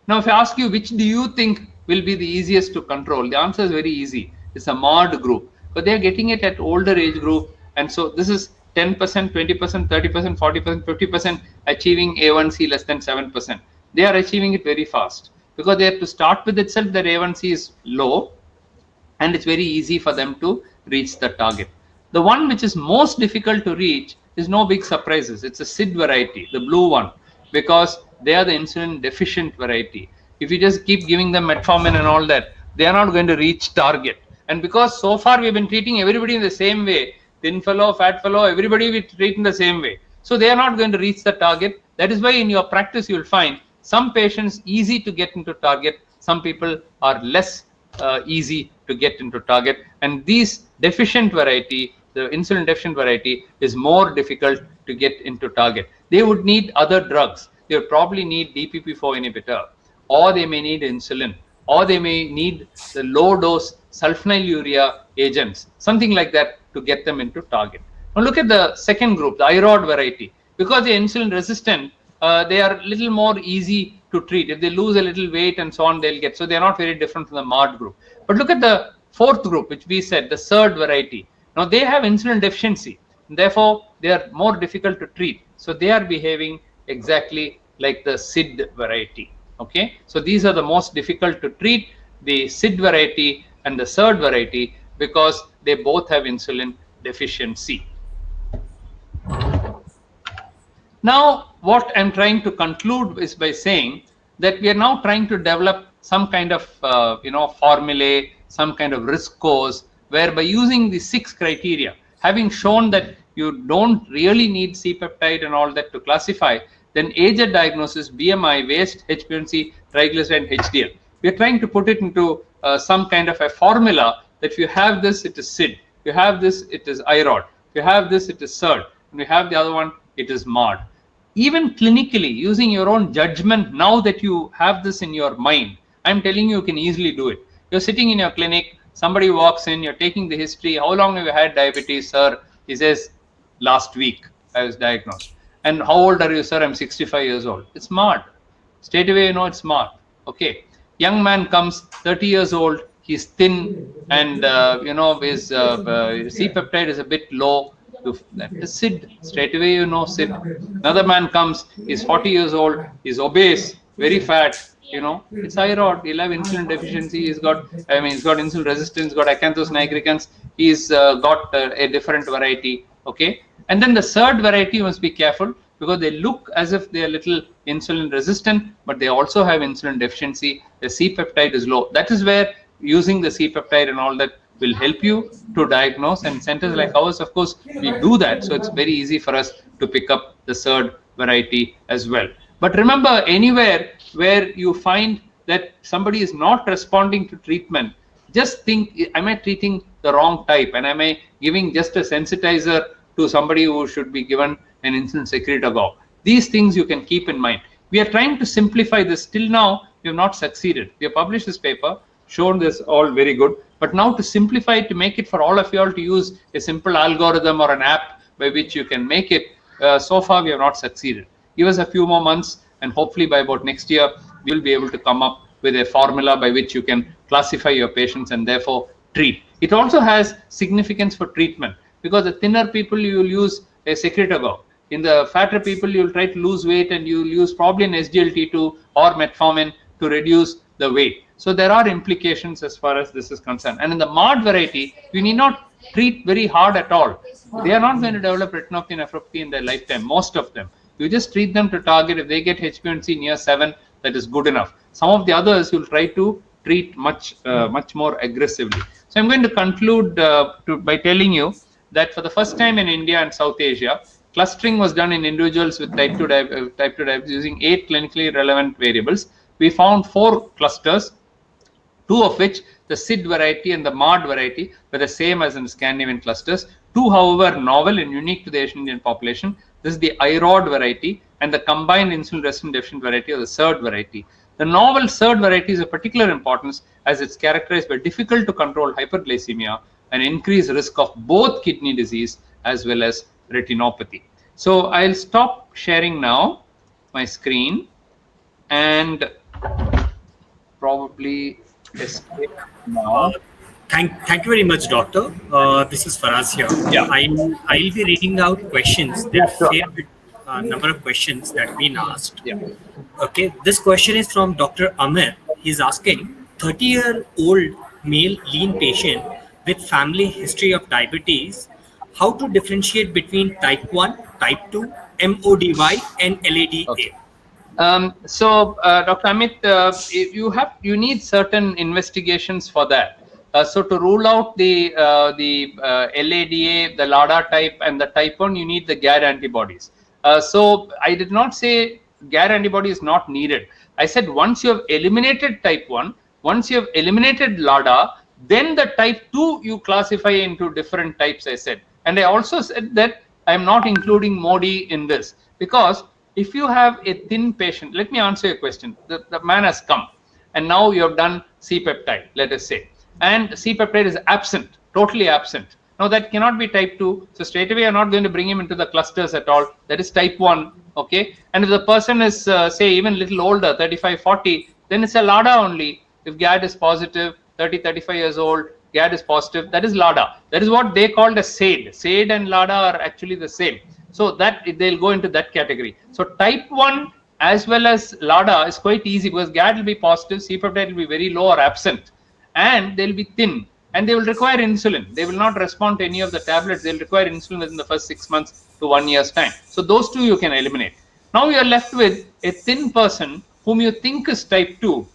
[SPEAKER 2] Now if I ask you which do you think will be the easiest to control, the answer is very easy. It's a MARD group, but they are getting it at older age group, and so this is 10%, 20%, 30%, 40%, 50% achieving A1C less than 7%. They are achieving it very fast because they have to start with itself that A1C is low, and it's very easy for them to reach the target. The one which is most difficult to reach is no big surprises. It's a SID variety, the blue one, because they are the insulin deficient variety. If you just keep giving them metformin and all that, they are not going to reach target. And because so far we've been treating everybody in the same way, thin fellow, fat fellow, everybody we treat in the same way. So they are not going to reach the target. That is why in your practice you will find some patients easy to get into target, some people are less easy to get into target. And these deficient variety, the insulin deficient variety, is more difficult to get into target. They would need other drugs. They would probably need DPP-4 inhibitor, or they may need insulin, or they may need the low dose sulfonylurea agents, something like that, to get them into target. Now look at the second group, the IROD variety. Because they're insulin resistant, they are a little more easy to treat. If they lose a little weight and so on, they'll get. So they're not very different from the MARD group. But look at the fourth group, which we said, the SERD variety. Now they have insulin deficiency. Therefore, they are more difficult to treat. So they are behaving exactly like the SID variety. Okay. So these are the most difficult to treat, the SID variety and the SERD variety, because they both have insulin deficiency. Now, what I'm trying to conclude is by saying that we are now trying to develop some kind of formulae, some kind of risk scores, where by using the 6 criteria, having shown that you don't really need C-peptide and all that to classify, then age at diagnosis, BMI, waist, HbA1c, triglyceride, and HDL. We are trying to put it into some kind of a formula that if you have this, it is SID. If you have this, it is IROD. If you have this, it is SERD. And you have the other one, it is MARD. Even clinically, using your own judgment, now that you have this in your mind, I'm telling you, you can easily do it. You're sitting in your clinic, somebody walks in, you're taking the history. How long have you had diabetes, sir? He says, last week I was diagnosed. And how old are you, sir? I'm 65 years old. It's MARD. Straight away, you know it's MARD. Okay. Young man comes, 30 years old, he's thin, and his C-peptide is a bit low. That is SID. Straight away, you know SID. Another man comes, he's 40 years old, he's obese, very fat. It's IROD. He'll have insulin deficiency. He's got insulin resistance, got acanthus nigricans. He's got a different variety. Okay. And then the SERD variety, you must be careful, because they look as if they are little insulin resistant, but they also have insulin deficiency. The C-peptide is low. That is where using the C-peptide and all that will help you to diagnose. And centers like ours, of course, we do that. So it's very easy for us to pick up the SERD variety as well. But remember, anywhere where you find that somebody is not responding to treatment, just think, am I treating the wrong type? And am I giving just a sensitizer to somebody who should be given an insulin secretagogue? These things you can keep in mind. We are trying to simplify this. Till now, we have not succeeded. We have published this paper, shown this all very good. But now to simplify it, to make it for all of you all to use a simple algorithm or an app by which you can make it, so far we have not succeeded. Give us a few more months, and hopefully by about next year, we will be able to come up with a formula by which you can classify your patients and therefore treat. It also has significance for treatment, because the thinner people, you will use a secretagogue. In the fatter people, you will try to lose weight, and you will use probably an SGLT2 or metformin to reduce the weight. So there are implications as far as this is concerned. And in the MARD variety, you need not treat very hard at all. They are not going to develop retinopathy and nephropathy in their lifetime, most of them. You just treat them to target. If they get HbA1c near 7, that is good enough. Some of the others you'll try to treat much more aggressively. So I'm going to conclude by telling you that for the first time in India and South Asia, clustering was done in individuals with type 2 diabetes using 8 clinically relevant variables. We found 4 clusters, 2 of which, the SID variety and the MARD variety, were the same as in Scandinavian clusters. 2, however, novel and unique to the Asian Indian population. This is the IROD variety and the combined insulin resistant deficient variety, or the SERD variety. The novel SERD variety is of particular importance as it's characterized by difficult to control hyperglycemia and increased risk of both kidney disease as well as retinopathy. So I'll stop sharing now my screen and probably escape now.
[SPEAKER 1] Thank you very much, Doctor. This is Faraz here.
[SPEAKER 2] Yeah.
[SPEAKER 1] I'll be reading out questions. There are a number of questions that have been asked.
[SPEAKER 2] Yeah.
[SPEAKER 1] Okay, this question is from Dr. Amir. He's asking, 30-year-old male lean patient with family history of diabetes, how to differentiate between type 1, type 2, MODY and LADA?
[SPEAKER 2] Okay. Dr. Amit, you need certain investigations for that. So to rule out the LADA, the LADA type, and the type 1, you need the GAD antibodies. So I did not say GAD antibody is not needed. I said once you have eliminated type 1, once you have eliminated LADA, then the type 2 you classify into different types, I said. And I also said that I am not including MODY in this, because if you have a thin patient, let me answer your question. The man has come and now you have done C-peptide, let us say, and C-peptide is absent, totally absent. Now that cannot be type 2. So straight away, you're not going to bring him into the clusters at all. That is type 1. Okay. And if the person is, say, even little older, 35, 40, then it's a LADA only. If GAD is positive, 30, 35 years old, GAD is positive, that is LADA. That is what they called as SAID. SAID and LADA are actually the same. So that they'll go into that category. So type 1 as well as LADA is quite easy because GAD will be positive, C-peptide will be very low or absent, and they'll be thin, and they will require insulin. They will not respond to any of the tablets. They'll require insulin within the first 6 months to 1 year's time. So those two you can eliminate. Now you are left with a thin person whom you think is type 2,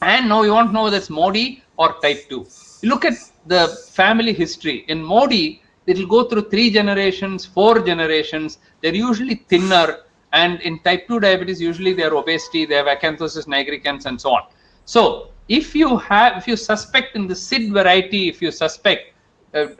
[SPEAKER 2] and now you want to know whether it's Modi or type 2. You look at the family history. In Modi, it will go through 3 generations, 4 generations. They're usually thinner, and in type 2 diabetes, usually they are obesity, they have acanthosis nigricans, and so on. So if you suspect in the SID variety, if you suspect and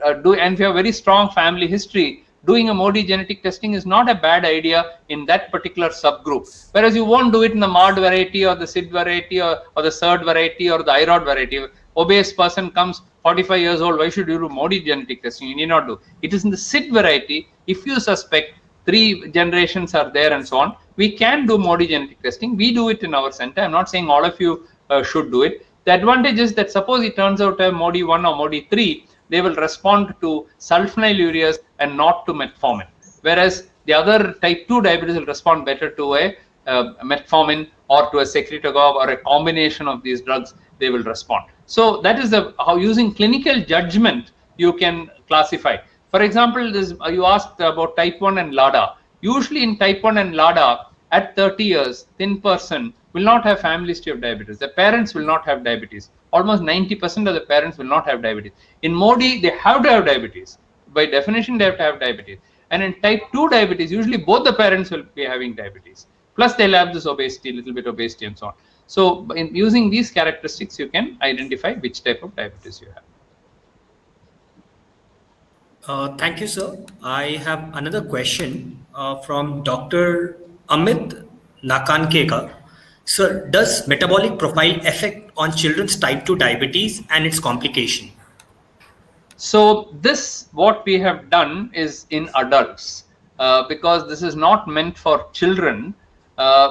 [SPEAKER 2] if you have very strong family history, doing a Modi genetic testing is not a bad idea in that particular subgroup. Whereas you won't do it in the MARD variety or the SID variety or the SERD variety or the IROD variety. Obese person comes 45 years old, why should you do Modi genetic testing? You need not do. It is in the SID variety. If you suspect 3 generations are there and so on, we can do Modi genetic testing. We do it in our center. I'm not saying all of you should do it. The advantage is that suppose it turns out to have Modi 1 or Modi 3, they will respond to sulfonylureas and not to metformin. Whereas the other type 2 diabetes will respond better to a metformin or to a secretagogue or a combination of these drugs, they will respond. So that is how using clinical judgment you can classify. For example, you asked about type 1 and LADA. Usually in type 1 and LADA, at 30 years, thin person will not have family history of diabetes. The parents will not have diabetes. Almost 90% of the parents will not have diabetes. In Modi, they have to have diabetes. By definition, they have to have diabetes. And in type 2 diabetes, usually both the parents will be having diabetes. Plus, they'll have this obesity, little bit obesity, and so on. So, in using these characteristics, you can identify which type of diabetes you have.
[SPEAKER 1] Thank you, sir. I have another question from Dr. Amit Nakankeka. Sir, does metabolic profile affect on children's type 2 diabetes and its complication?
[SPEAKER 2] So this, what we have done is in adults, because this is not meant for children,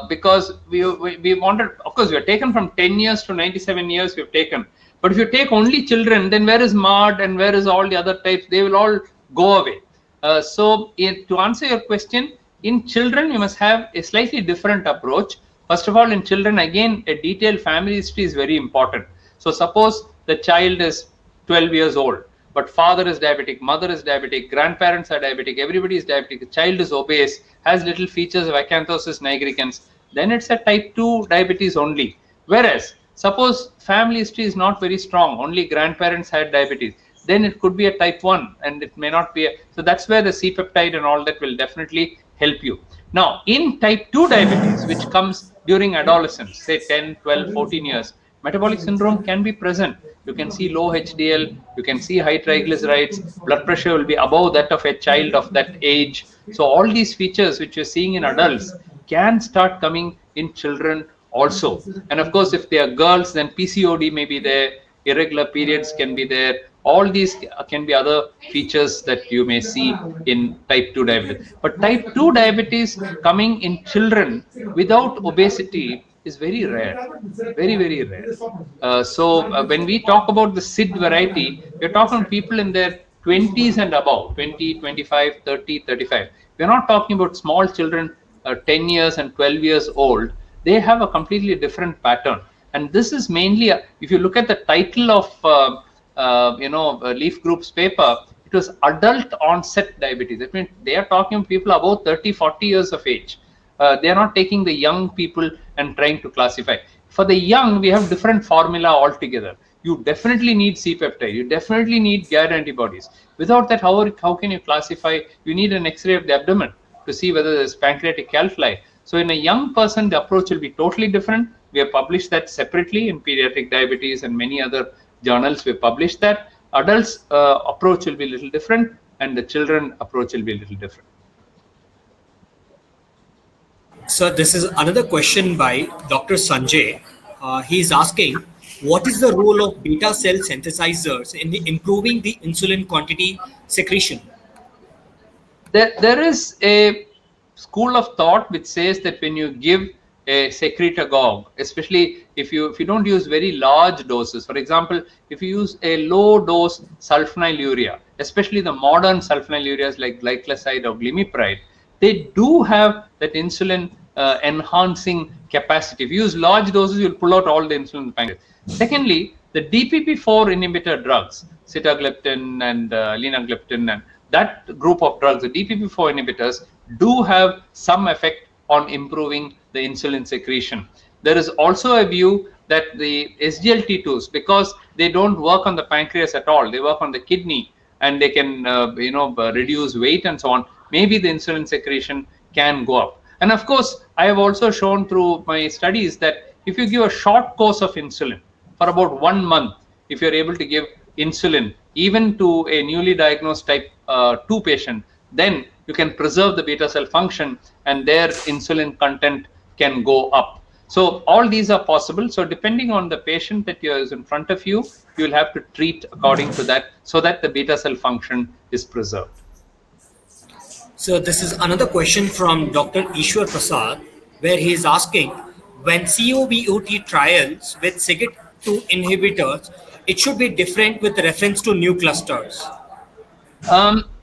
[SPEAKER 2] because we wanted, of course, we have taken from 10 years to 97 years, we have taken. But if you take only children, then where is MARD and where is all the other types? They will all go away. To answer your question, in children, you must have a slightly different approach. First of all, in children, again, a detailed family history is very important. So suppose the child is 12 years old, but father is diabetic, mother is diabetic, grandparents are diabetic, everybody is diabetic, the child is obese, has little features of acanthosis nigricans, then it's a type 2 diabetes only. Whereas, suppose family history is not very strong, only grandparents had diabetes, then it could be a type 1 and it may not be so that's where the C-peptide and all that will definitely help you. Now, in type 2 diabetes, which comes during adolescence, say 10, 12, 14 years, metabolic syndrome can be present. You can see low HDL, you can see high triglycerides, blood pressure will be above that of a child of that age. So all these features which you're seeing in adults can start coming in children also. And of course, if they are girls, then PCOD may be there, irregular periods can be there. All these can be other features that you may see in type 2 diabetes. But type 2 diabetes coming in children without obesity is very rare, very, very rare. So when we talk about the SID variety, we're talking people in their 20s and above, 20, 25, 30, 35. We're not talking about small children, 10 years and 12 years old. They have a completely different pattern. And this is mainly, if you look at the title of Leaf Group's paper, it was adult onset diabetes. That means they are talking people about 30, 40 years of age. They are not taking the young people and trying to classify. For the young, we have different formula altogether. You definitely need C-peptide. You definitely need GAD antibodies. Without that, how can you classify? You need an X-ray of the abdomen to see whether there's pancreatic calculi. So in a young person, the approach will be totally different. We have published that separately in Pediatric Diabetes and many other journals. We published that. Adults approach will be a little different, and the children approach will be a little different.
[SPEAKER 1] So this is another question by Dr. Sanjay. He's asking, What is the role of beta cell synthesizers in improving the insulin quantity secretion?
[SPEAKER 2] There is a school of thought which says that when you give a secretagogue, especially if you don't use very large doses, for example, if you use a low dose sulfonylurea, especially the modern sulfonylureas like glycoside or glimepiride, they do have that insulin enhancing capacity. If you use large doses, you'll pull out all the insulin in the pancreas. Secondly, the DPP-4 inhibitor drugs, sitagliptin and linagliptin, and that group of drugs, the DPP-4 inhibitors, do have some effect on improving the insulin secretion. There is also a view that the SGLT2s, because they don't work on the pancreas at all, they work on the kidney, and they can reduce weight and so on, maybe the insulin secretion can go up. And of course, I have also shown through my studies that if you give a short course of insulin for about 1 month, if you're able to give insulin even to a newly diagnosed type 2 patient, then you can preserve the beta cell function and their insulin content can go up. So all these are possible. So depending on the patient that is in front of you, you will have to treat according to that so that the beta cell function is preserved.
[SPEAKER 1] So this is another question from Dr. Ishwar Prasad, where he is asking, when COBOT trials with SIGIT2 inhibitors, it should be different with reference to new clusters.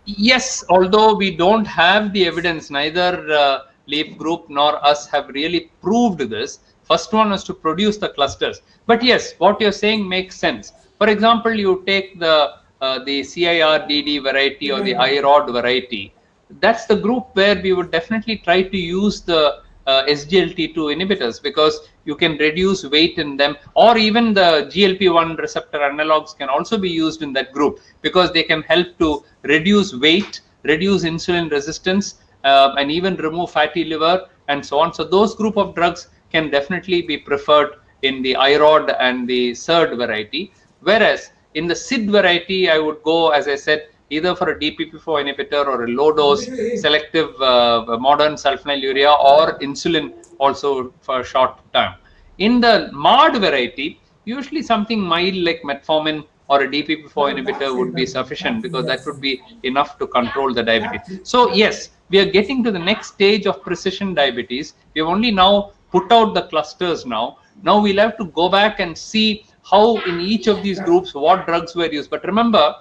[SPEAKER 2] Yes, although we don't have the evidence, neither Leaf Group nor us have really proved this. First one is to produce the clusters. But yes, what you're saying makes sense. For example, you take the CIRDD variety or the IROD variety. That's the group where we would definitely try to use the SGLT2 inhibitors, because you can reduce weight in them, or even the GLP-1 receptor analogs can also be used in that group, because they can help to reduce weight, reduce insulin resistance, and even remove fatty liver and so on. So those group of drugs can definitely be preferred in the IROD and the SERD variety. Whereas in the SID variety, I would go, as I said, either for a DPP-4 inhibitor or a low dose selective modern sulfonylurea, or insulin also for a short time. In the MARD variety, usually something mild like metformin or a DPP-4 inhibitor would be sufficient, because that would be enough to control the diabetes. So yes, we are getting to the next stage of precision diabetes. We have only now put out the clusters now. Now we'll have to go back and see how in each of these groups what drugs were used. But remember,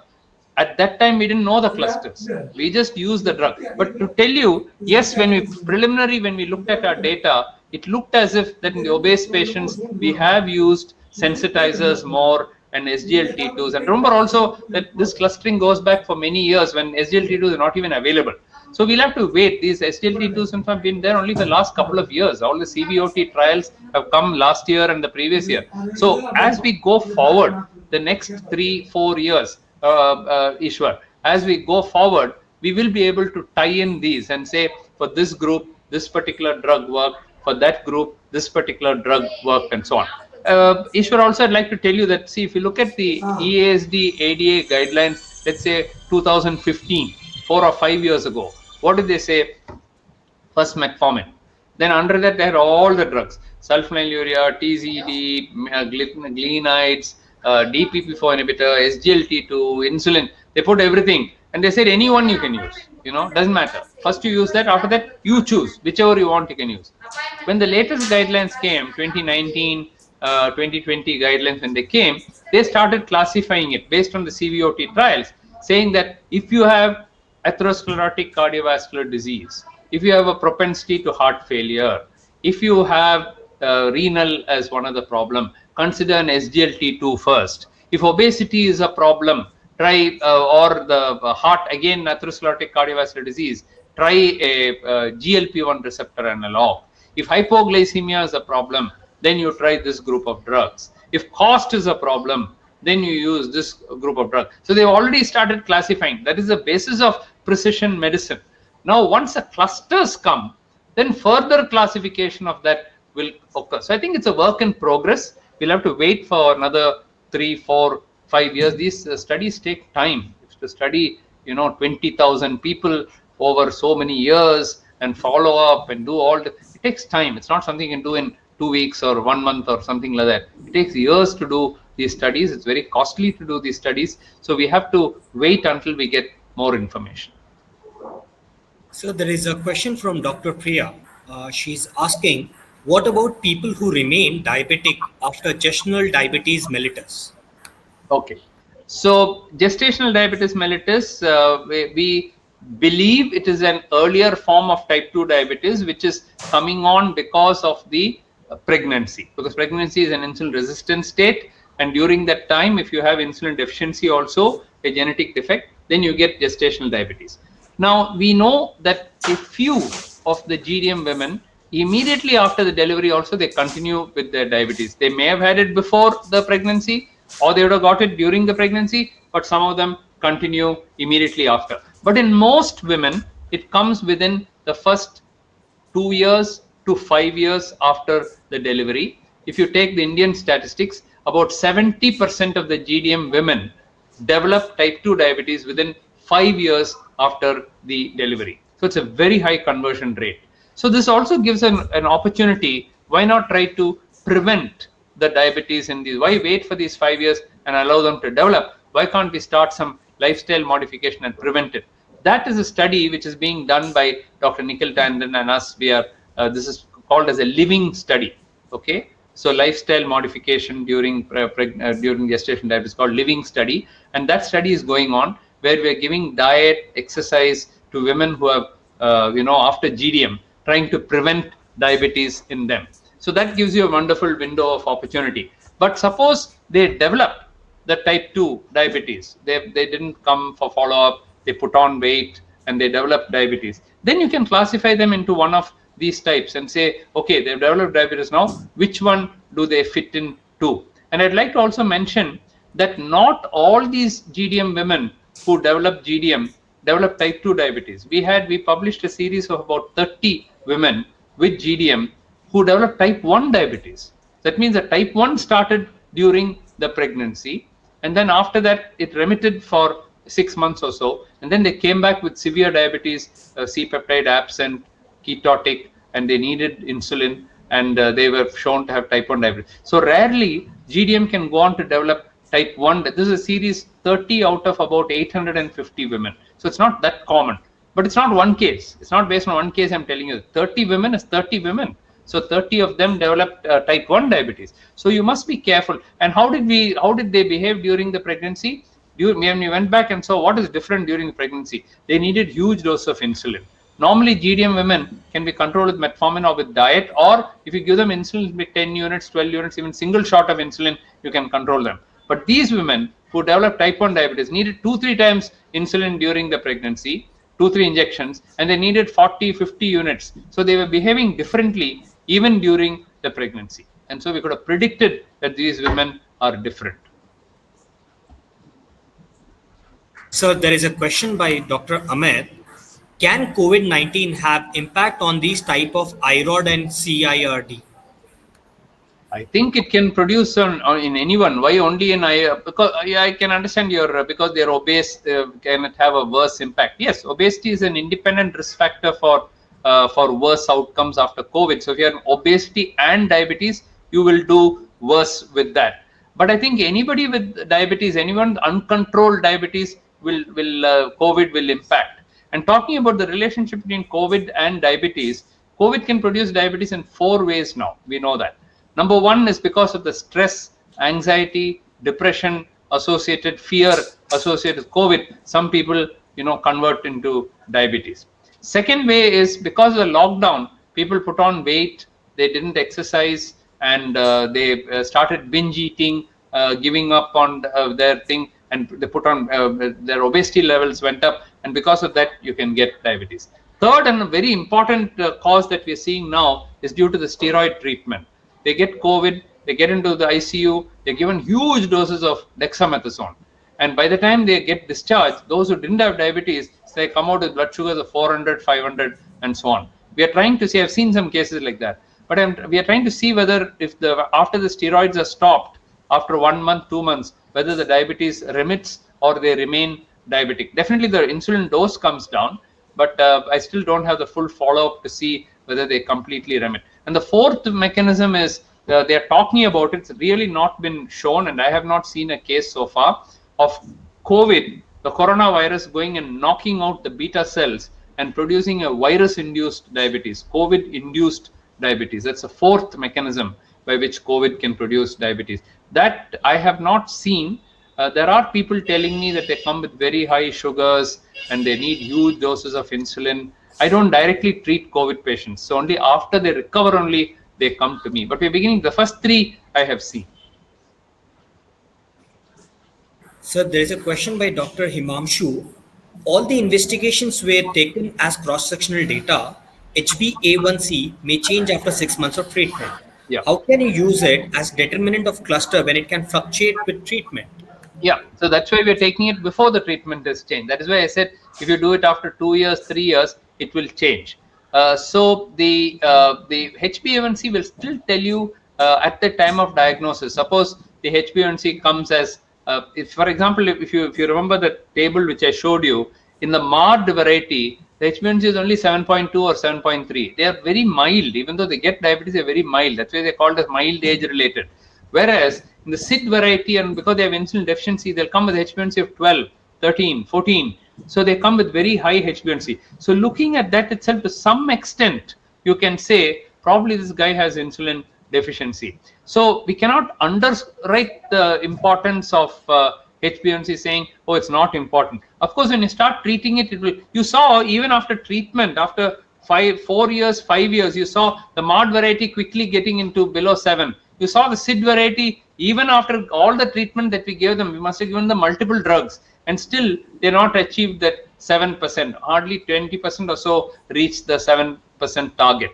[SPEAKER 2] at that time we didn't know the clusters, we just used the drug. But to tell you, yes, when we looked at our data, it looked as if that in the obese patients we have used sensitizers more and SGLT2s. And remember also that this clustering goes back for many years when SGLT2s are not even available. So we'll have to wait. These SGLT2s have been there only the last couple of years. All the CBOT trials have come last year and the previous year. So as we go forward, the next 3-4 years, Ishwar, as we go forward, we will be able to tie in these and say, for this group, this particular drug worked, for that group, this particular drug worked, and so on. Ishwar, also I'd like to tell you that, see, if you look at the EASD ADA guidelines, let's say 2015, 4 or 5 years ago, what did they say? First metformin. Then under that, they had all the drugs, sulfonylurea, TZD, glenides, DPP-4 inhibitor, SGLT2, insulin. They put everything, and they said any one you can use. Doesn't matter. First you use that. After that, you choose whichever you want. You can use. When the latest guidelines came, 2019, 2020 guidelines, when they came, they started classifying it based on the CVOT trials, saying that if you have atherosclerotic cardiovascular disease, if you have a propensity to heart failure, if you have renal as one of the problem, consider an SGLT2 first. If obesity is a problem, try or the heart, again atherosclerotic cardiovascular disease, try a GLP-1 receptor analog. If hypoglycemia is a problem, then you try this group of drugs. If cost is a problem, then you use this group of drugs. So they've already started classifying. That is the basis of precision medicine. Now once the clusters come, then further classification of that will occur. So I think it's a work in progress. We'll have to wait for another 3, 4, 5 years. These studies take time. To study 20,000 people over so many years and follow up and do all the, it takes time. It's not something you can do in 2 weeks or 1 month or something like that. It takes years to do these studies. It's very costly to do these studies. So we have to wait until we get more information.
[SPEAKER 1] So there is a question from Dr. Priya. She's asking, what about people who remain diabetic after gestational diabetes mellitus?
[SPEAKER 2] Okay. So gestational diabetes mellitus, we believe it is an earlier form of type 2 diabetes, which is coming on because of the pregnancy, because pregnancy is an insulin resistant state, and during that time, if you have insulin deficiency also, a genetic defect, then you get gestational diabetes. Now we know that a few of the GDM women, immediately after the delivery also, they continue with their diabetes. They may have had it before the pregnancy, or they would have got it during the pregnancy, but some of them continue immediately after. But in most women, it comes within the first 2 years to 5 years after the delivery. If you take the Indian statistics, about 70% of the GDM women develop type 2 diabetes within 5 years after the delivery. So it's a very high conversion rate. So this also gives an opportunity. Why not try to prevent the diabetes in these? Why wait for these 5 years and allow them to develop? Why can't we start some lifestyle modification and prevent it? That is a study which is being done by Dr. Nikhil Tandon and us. We are this is called as a living study. Okay, so lifestyle modification during gestation diabetes is called living study, and that study is going on where we are giving diet, exercise to women who have after GDM, trying to prevent diabetes in them. So that gives you a wonderful window of opportunity. But suppose they develop the type 2 diabetes, they didn't come for follow-up, they put on weight and they develop diabetes, then you can classify them into one of these types and say, okay, they've developed diabetes now, which one do they fit in to? And I'd like to also mention that not all these GDM women who develop GDM develop type 2 diabetes. We published a series of about 30 women with GDM who developed type 1 diabetes. That means that type 1 started during the pregnancy, and then after that it remitted for 6 months or so, and then they came back with severe diabetes, C-peptide absent, ketotic, and they needed insulin, and they were shown to have type 1 diabetes. So rarely GDM can go on to develop type 1. This is a series 30 out of about 850 women. So it's not that common, but it's not one case. It's not based on one case. I'm telling you, 30 women is 30 women. So 30 of them developed type 1 diabetes. So you must be careful. And how did they behave during the pregnancy? When we went back and saw what is different during the pregnancy, they needed huge dose of insulin. Normally, GDM women can be controlled with metformin or with diet, or if you give them insulin with 10 units, 12 units, even single shot of insulin, you can control them. But these women who developed type 1 diabetes needed 2-3 times insulin during the pregnancy, 2-3 injections, and they needed 40-50 units. So they were behaving differently even during the pregnancy. And so we could have predicted that these women are different.
[SPEAKER 1] So there is a question by Dr. Ahmed. Can COVID-19 have impact on these type of IROD and CIRD?
[SPEAKER 2] I think it can produce in anyone. Why only in because I can understand because they're obese, can it have a worse impact? Yes, obesity is an independent risk factor for worse outcomes after COVID. So if you have obesity and diabetes, you will do worse with that. But I think anybody with diabetes, anyone uncontrolled diabetes, COVID will impact. And talking about the relationship between COVID and diabetes, COVID can produce diabetes in 4 ways now. We know that. Number 1 is because of the stress, anxiety, depression associated, fear associated with COVID. Some people, convert into diabetes. Second way is because of the lockdown, people put on weight, they didn't exercise, and they started binge eating, giving up on their thing, and they put on their obesity levels went up, and because of that, you can get diabetes. Third and a very important cause that we're seeing now is due to the steroid treatment. They get COVID, they get into the ICU, they're given huge doses of dexamethasone. And by the time they get discharged, those who didn't have diabetes, they come out with blood sugars of 400, 500, and so on. We are trying to see, I've seen some cases like that, but we are trying to see whether after the steroids are stopped, after 1 month, 2 months, whether the diabetes remits or they remain diabetic. Definitely the insulin dose comes down, but I still don't have the full follow-up to see whether they completely remit. And the fourth mechanism is they are talking about, it's really not been shown, and I have not seen a case so far of COVID, the coronavirus, going and knocking out the beta cells and producing a virus-induced diabetes, COVID-induced diabetes. That's a fourth mechanism by which COVID can produce diabetes. That I have not seen. There are people telling me that they come with very high sugars and they need huge doses of insulin. I don't directly treat COVID patients. So only after they recover only they come to me. But we're beginning, the first three I have seen.
[SPEAKER 1] Sir, there is a question by Dr. Himamshu. All the investigations were taken as cross-sectional data. HbA1c may change after 6 months of treatment.
[SPEAKER 2] Yeah.
[SPEAKER 1] How can you use it as determinant of cluster when it can fluctuate with treatment?
[SPEAKER 2] Yeah, so that's why we're taking it before the treatment is changed. That is why I said if you do it after 2 years, 3 years, it will change. So the HbA1c will still tell you at the time of diagnosis. Suppose the HbA1c comes as, if for example, if you remember the table which I showed you, in the MARD variety, the HbA1c is only 7.2 or 7.3. They are very mild, even though they get diabetes, they're very mild. That's why they're called as mild age related. Whereas in the SID variety, and because they have insulin deficiency, they'll come with HbA1c of 12, 13, 14. So they come with very high HbA1c. So looking at that itself, to some extent, you can say probably this guy has insulin deficiency. So we cannot underwrite the importance of HbA1c saying, oh, it's not important. Of course, when you start treating it, it will. You saw even after treatment, after 4 years, 5 years, you saw the MARD variety quickly getting into below 7. You saw the SID variety, even after all the treatment that we gave them, we must have given them multiple drugs, and still they not achieved that 7%. Hardly 20% or so reached the 7% target.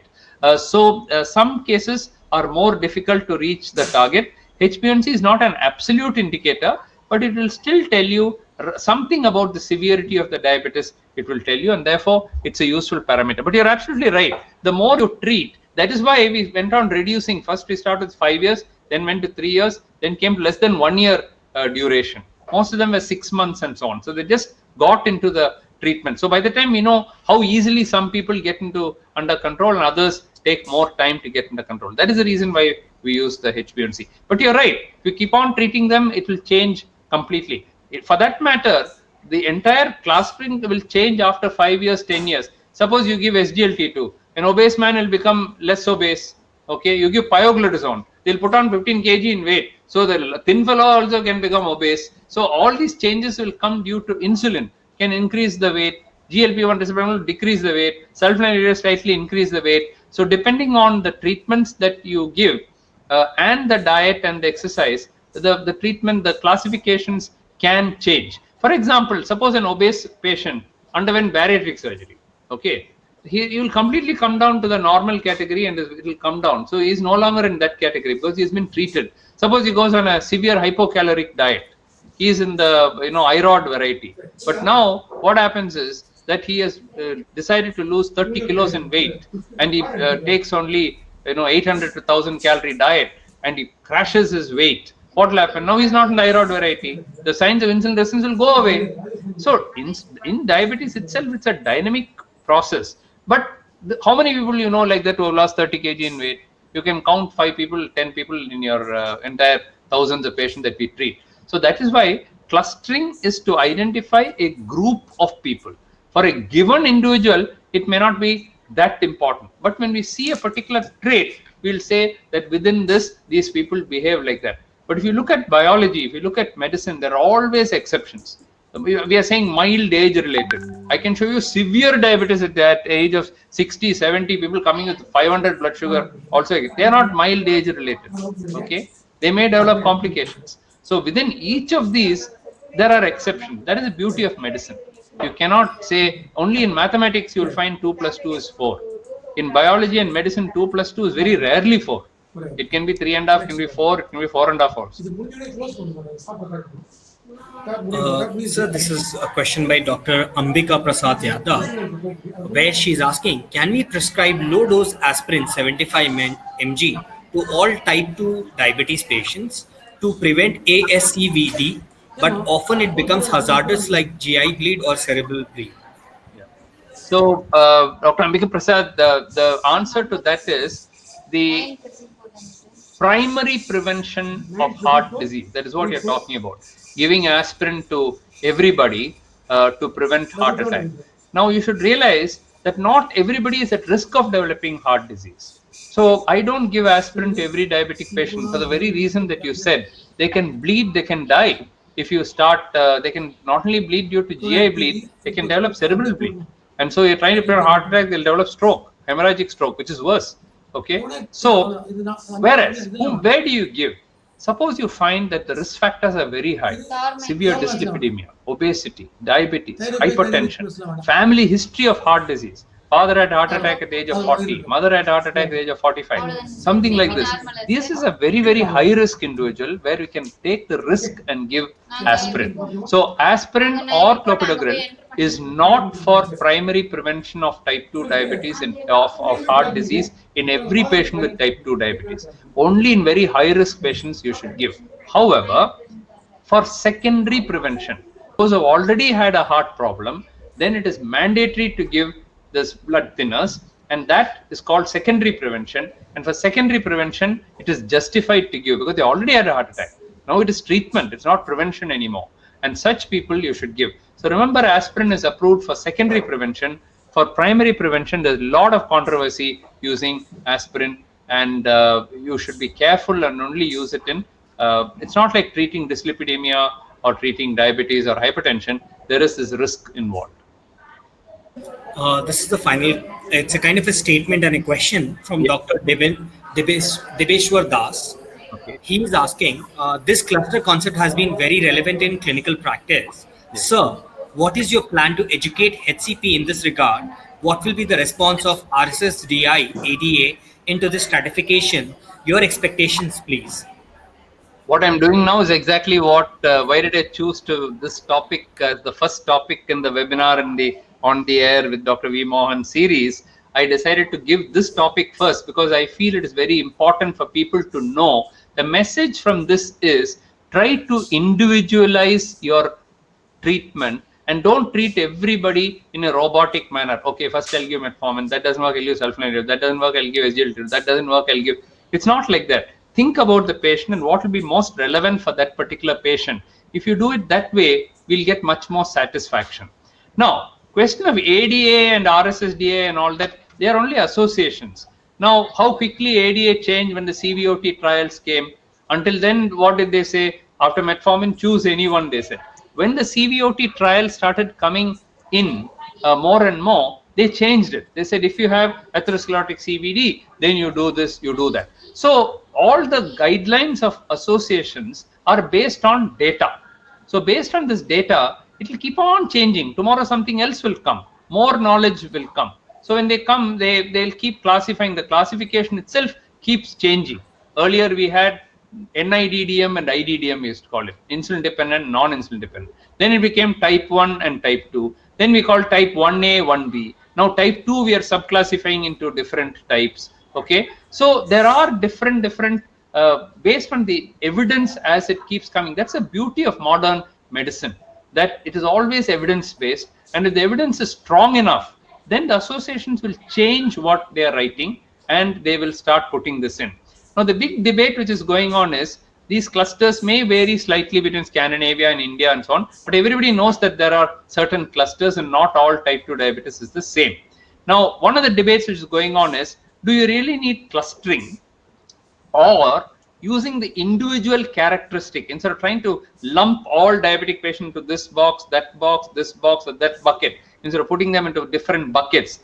[SPEAKER 2] Some cases are more difficult to reach the target. HbA1c is not an absolute indicator, but it will still tell you something about the severity of the diabetes. It will tell you, and therefore it's a useful parameter. But you're absolutely right. The more you treat, that is why we went on reducing. First we started with 5 years, then went to 3 years, then came to less than 1 year duration. Most of them were 6 months and so on. So they just got into the treatment. So by the time we know how easily some people get into under control and others take more time to get under control. That is the reason why we use the HbA1c. But you're right. If you keep on treating them, it will change completely. For that matter, the entire clustering will change after 5 years, 10 years. Suppose you give SGLT2, an obese man will become less obese. Okay, you give pioglitazone, they'll put on 15 kg in weight. So the thin fellow also can become obese. So all these changes will come due to insulin, can increase the weight. GLP-1 receptor will decrease the weight. Sulfonylurea slightly increase the weight. So depending on the treatments that you give and the diet and the exercise, the treatment, the classifications can change. For example, suppose an obese patient underwent bariatric surgery. Okay, he will completely come down to the normal category and it will come down. So he is no longer in that category because he has been treated. Suppose he goes on a severe hypocaloric diet. He is in the IROD variety. But now what happens is that he has decided to lose 30 kilos in weight, and he takes only 800 to 1000 calorie diet, and he crashes his weight. What will happen? Now he's not in the IROD variety. The signs of insulin resistance will go away. So in diabetes itself, it's a dynamic process. But how many people like that who have lost 30 kg in weight? You can count 5 people, 10 people in your entire thousands of patients that we treat. So that is why clustering is to identify a group of people. For a given individual, it may not be that important. But when we see a particular trait, we'll say that within this, these people behave like that. But if you look at biology, if you look at medicine, there are always exceptions. We are saying mild age related. I can show you severe diabetes at that age of 60, 70, people coming with 500 blood sugar also. They are not mild age related. Okay, they may develop complications. So within each of these, there are exceptions. That is the beauty of medicine. You cannot say only in mathematics you will find 2 plus 2 is 4. In biology and medicine, 2 plus 2 is very rarely 4. It can be 3.5, it can be 4, it can be 4.5 also.
[SPEAKER 1] Sir, this is a question by Dr. Ambika Prasad Yadav, where she is asking, can we prescribe low-dose aspirin 75 mg to all type 2 diabetes patients to prevent ASCVD, but often it becomes hazardous like GI bleed or cerebral bleed?
[SPEAKER 2] So, Dr. Ambika Prasad, the answer to that is the primary prevention of heart disease. That is what you're talking about. Giving aspirin to everybody to prevent heart attack. Now you should realize that not everybody is at risk of developing heart disease. So I don't give aspirin to every diabetic patient for the very reason that you said. They can bleed, they can die. If you start, they can not only bleed due to GI bleed, they can develop cerebral bleed. And so you're trying to prevent heart attack, they'll develop stroke, hemorrhagic stroke, which is worse. Okay, so whereas where do you give? Suppose you find that the risk factors are very high: severe dyslipidemia, obesity, diabetes, hypertension, family history of heart disease. Father had heart attack at the age of 40, mother had heart attack at the age of 45, something like this. This is a very, very high risk individual where we can take the risk and give aspirin. So aspirin or clopidogrel is not for primary prevention of type 2 diabetes and of heart disease in every patient with type 2 diabetes. Only in very high risk patients you should give. However, for secondary prevention, those who have already had a heart problem, then it is mandatory to give this blood thinners, and that is called secondary prevention. And for secondary prevention, it is justified to give because they already had a heart attack. Now it is treatment, it's not prevention anymore. And such people you should give. So remember, aspirin is approved for secondary prevention. For primary prevention, there's a lot of controversy using aspirin, and you should be careful and only use it in, it's not like treating dyslipidemia or treating diabetes or hypertension. There is this risk involved.
[SPEAKER 1] This is the final, it's a kind of a statement and a question from Dr. Debeshwar Das.
[SPEAKER 2] Okay.
[SPEAKER 1] He is asking, this cluster concept has been very relevant in clinical practice.
[SPEAKER 2] Yes.
[SPEAKER 1] Sir, what is your plan to educate HCP in this regard? What will be the response of RSSDI, ADA into this stratification? Your expectations, please.
[SPEAKER 2] What I'm doing now is exactly what, why did I choose to this topic as the first topic in the webinar and the on the air with Dr. V. Mohan series. I decided to give this topic first because I feel it is very important for people to know. The message from this is try to individualize your treatment and don't treat everybody in a robotic manner. Okay, first I'll give metformin, that doesn't work, I'll give sulfonylurea, that doesn't work, I'll give SGLT2, that doesn't work, I'll give. It's not like that. Think about the patient and what will be most relevant for that particular patient. If you do it that way, we'll get much more satisfaction. Now, question of ADA and RSSDA and all that, they are only associations. Now, how quickly ADA changed when the CVOT trials came? Until then, what did they say? After metformin, choose anyone, they said. When the CVOT trials started coming in more and more, they changed it. They said, if you have atherosclerotic CVD, then you do this, you do that. So all the guidelines of associations are based on data. So based on this data, it will keep on changing. Tomorrow something else will come. More knowledge will come. So when they come, they'll keep classifying. The classification itself keeps changing. Earlier we had NIDDM and IDDM, we used to call it. Insulin dependent, non-insulin dependent. Then it became type 1 and type 2. Then we call type 1A, 1B. Now type 2 we are subclassifying into different types. Okay. So there are different based on the evidence as it keeps coming. That's the beauty of modern medicine, that it is always evidence-based, and if the evidence is strong enough, then the associations will change what they are writing and they will start putting this in. Now, the big debate which is going on is these clusters may vary slightly between Scandinavia and India and so on, but everybody knows that there are certain clusters and not all type 2 diabetes is the same. Now, one of the debates which is going on is, do you really need clustering, or using the individual characteristic instead of trying to lump all diabetic patients into this box, that box, this box, or that bucket, instead of putting them into different buckets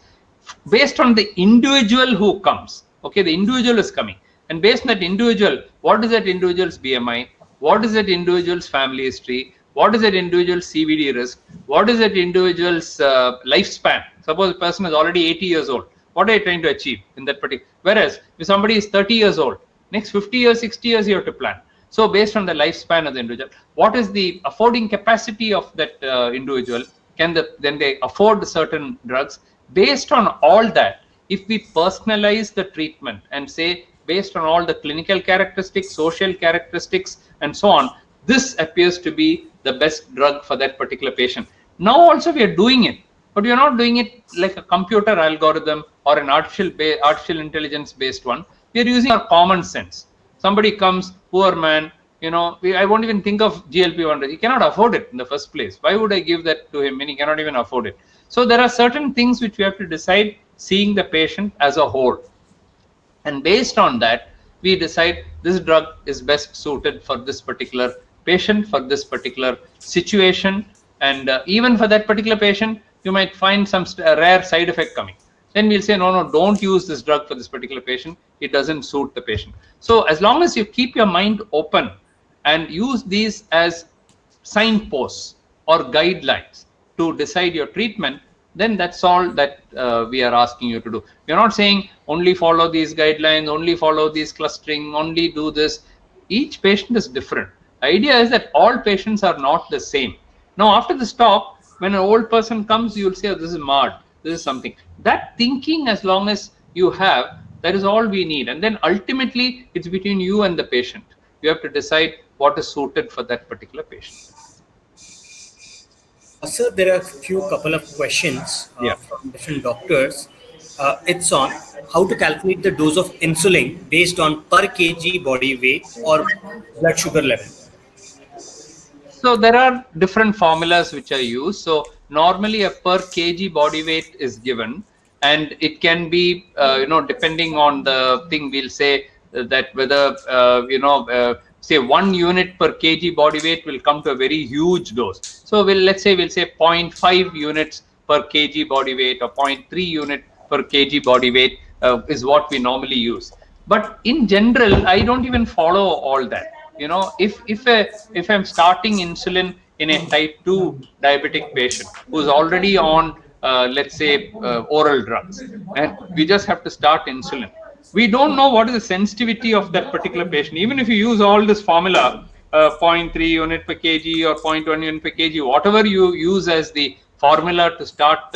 [SPEAKER 2] based on the individual who comes. Okay, the individual is coming, and based on that individual, what is that individual's BMI, what is that individual's family history, what is that individual's CVD risk, what is that individual's lifespan. Suppose a person is already 80 years old, what are you trying to achieve in that particular? Whereas if somebody is 30 years old, next 50 years, 60 years, you have to plan. So based on the lifespan of the individual, what is the affording capacity of that individual? Then they afford certain drugs? Based on all that, if we personalize the treatment and say, based on all the clinical characteristics, social characteristics, and so on, this appears to be the best drug for that particular patient. Now also we are doing it, but we are not doing it like a computer algorithm or an artificial intelligence based one. We are using our common sense. Somebody comes, poor man, I won't even think of GLP-1. He cannot afford it in the first place. Why would I give that to him when he cannot even afford it? So there are certain things which we have to decide, seeing the patient as a whole. And based on that, we decide this drug is best suited for this particular patient, for this particular situation. And even for that particular patient, you might find some rare side effect coming. Then we'll say, no, don't use this drug for this particular patient. It doesn't suit the patient. So as long as you keep your mind open and use these as signposts or guidelines to decide your treatment, then that's all that we are asking you to do. We're not saying only follow these guidelines, only follow these clustering, only do this. Each patient is different. The idea is that all patients are not the same. Now, after this talk, when an old person comes, you'll say, oh, this is MARD, this is something. That thinking, as long as you have, that is all we need. And then ultimately, it's between you and the patient. You have to decide what is suited for that particular patient.
[SPEAKER 1] Sir, there are a couple of questions from different doctors. It's on how to calculate the dose of insulin based on per kg body weight or blood sugar level.
[SPEAKER 2] So there are different formulas which are used. So normally a per kg body weight is given, and it can be, depending on the thing, we'll say that whether, say 1 unit per kg body weight will come to a very huge dose. So we'll say 0.5 units per kg body weight or 0.3 unit per kg body weight is what we normally use. But in general, I don't even follow all that. If I'm starting insulin in a type 2 diabetic patient who's already on, oral drugs, and we just have to start insulin, we don't know what is the sensitivity of that particular patient. Even if you use all this formula, 0.3 unit per kg or 0.1 unit per kg, whatever you use as the formula to start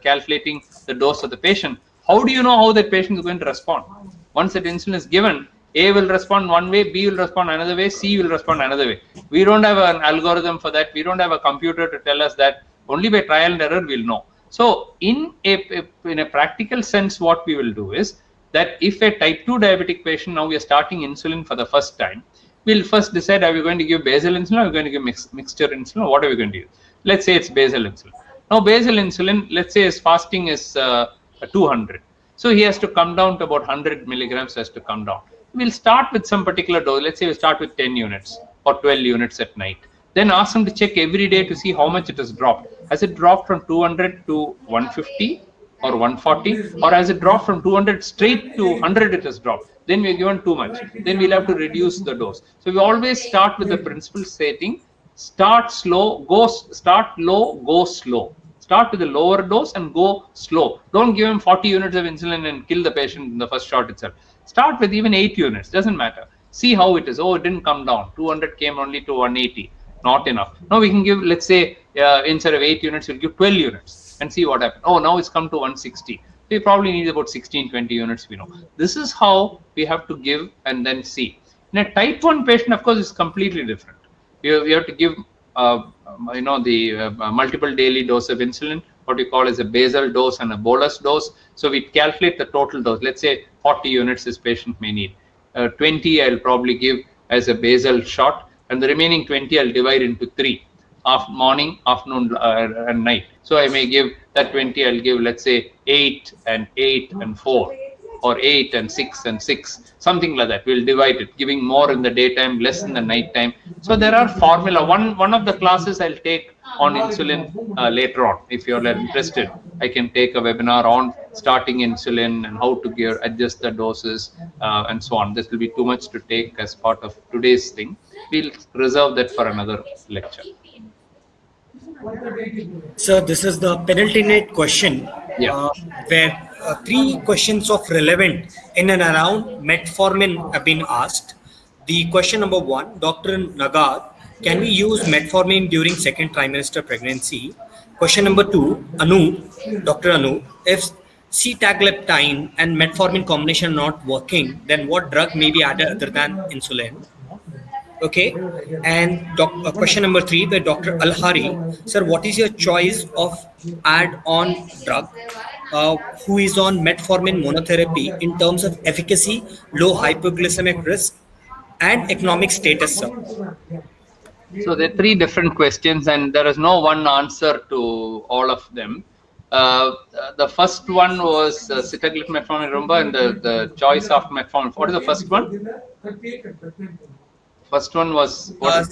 [SPEAKER 2] calculating the dose of the patient, how do you know how that patient is going to respond? Once that insulin is given, A will respond one way, B will respond another way, C will respond another way. We don't have an algorithm for that. We don't have a computer to tell us that. Only by trial and error we'll know. So in a practical sense, what we will do is that if a type 2 diabetic patient, now we are starting insulin for the first time, we'll first decide, are we going to give basal insulin, or are we going to give mixture insulin, or what are we going to use? Let's say it's basal insulin. Now basal insulin, let's say his fasting is 200. So he has to come down to about 100 milligrams, has to come down. We'll start with some particular dose. Let's say we start with 10 units or 12 units at night. Then ask him to check every day to see how much it has dropped. Has it dropped from 200 to 150 or 140, or has it dropped from 200 straight to 100? It has dropped. Then we're given too much. Then we'll have to reduce the dose. So we always start with the principle stating, start slow, start low, go slow. Start with the lower dose and go slow. Don't give him 40 units of insulin and kill the patient in the first shot itself. Start with even 8 units, doesn't matter. See how it is. Oh, it didn't come down. 200 came only to 180. Not enough. Now we can give, let's say, instead of 8 units, we'll give 12 units and see what happens. Oh, now it's come to 160. We probably need about 16-20 units, we know. This is how we have to give and then see. In a type 1 patient, of course, it's completely different. We have to give, the multiple daily dose of insulin, what we call as a basal dose and a bolus dose. So we calculate the total dose. Let's say 40 units this patient may need. 20 I'll probably give as a basal shot, and the remaining 20 I'll divide into 3. Morning, afternoon, and night. So I may give that 20, I'll give, let's say, 8 and 8 and 4, or 8 and 6 and 6, something like that. We'll divide it, giving more in the daytime, less in the night time. So there are formula. One of the classes I'll take on insulin later on. If you're interested, I can take a webinar on starting insulin and how to adjust the doses and so on. This will be too much to take as part of today's thing. We'll reserve that for another lecture.
[SPEAKER 1] So this is the penultimate question, where 3 questions of relevant in and around metformin have been asked. The question number 1, Dr. Nagar, can we use metformin during second trimester pregnancy? Question number 2, Dr. Anu, if sitagliptin and metformin combination not working, then what drug may be added other than insulin? Okay, and question number 3 by Dr. Alhari, sir, what is your choice of add-on drug? who is on metformin monotherapy in terms of efficacy, low hypoglycemic risk, and economic status, sir?
[SPEAKER 2] So there are three different questions, and there is no one answer to all of them. The first one was sitagliptin, metformin, rumba, and the choice after metformin. What is the first one? First one was what?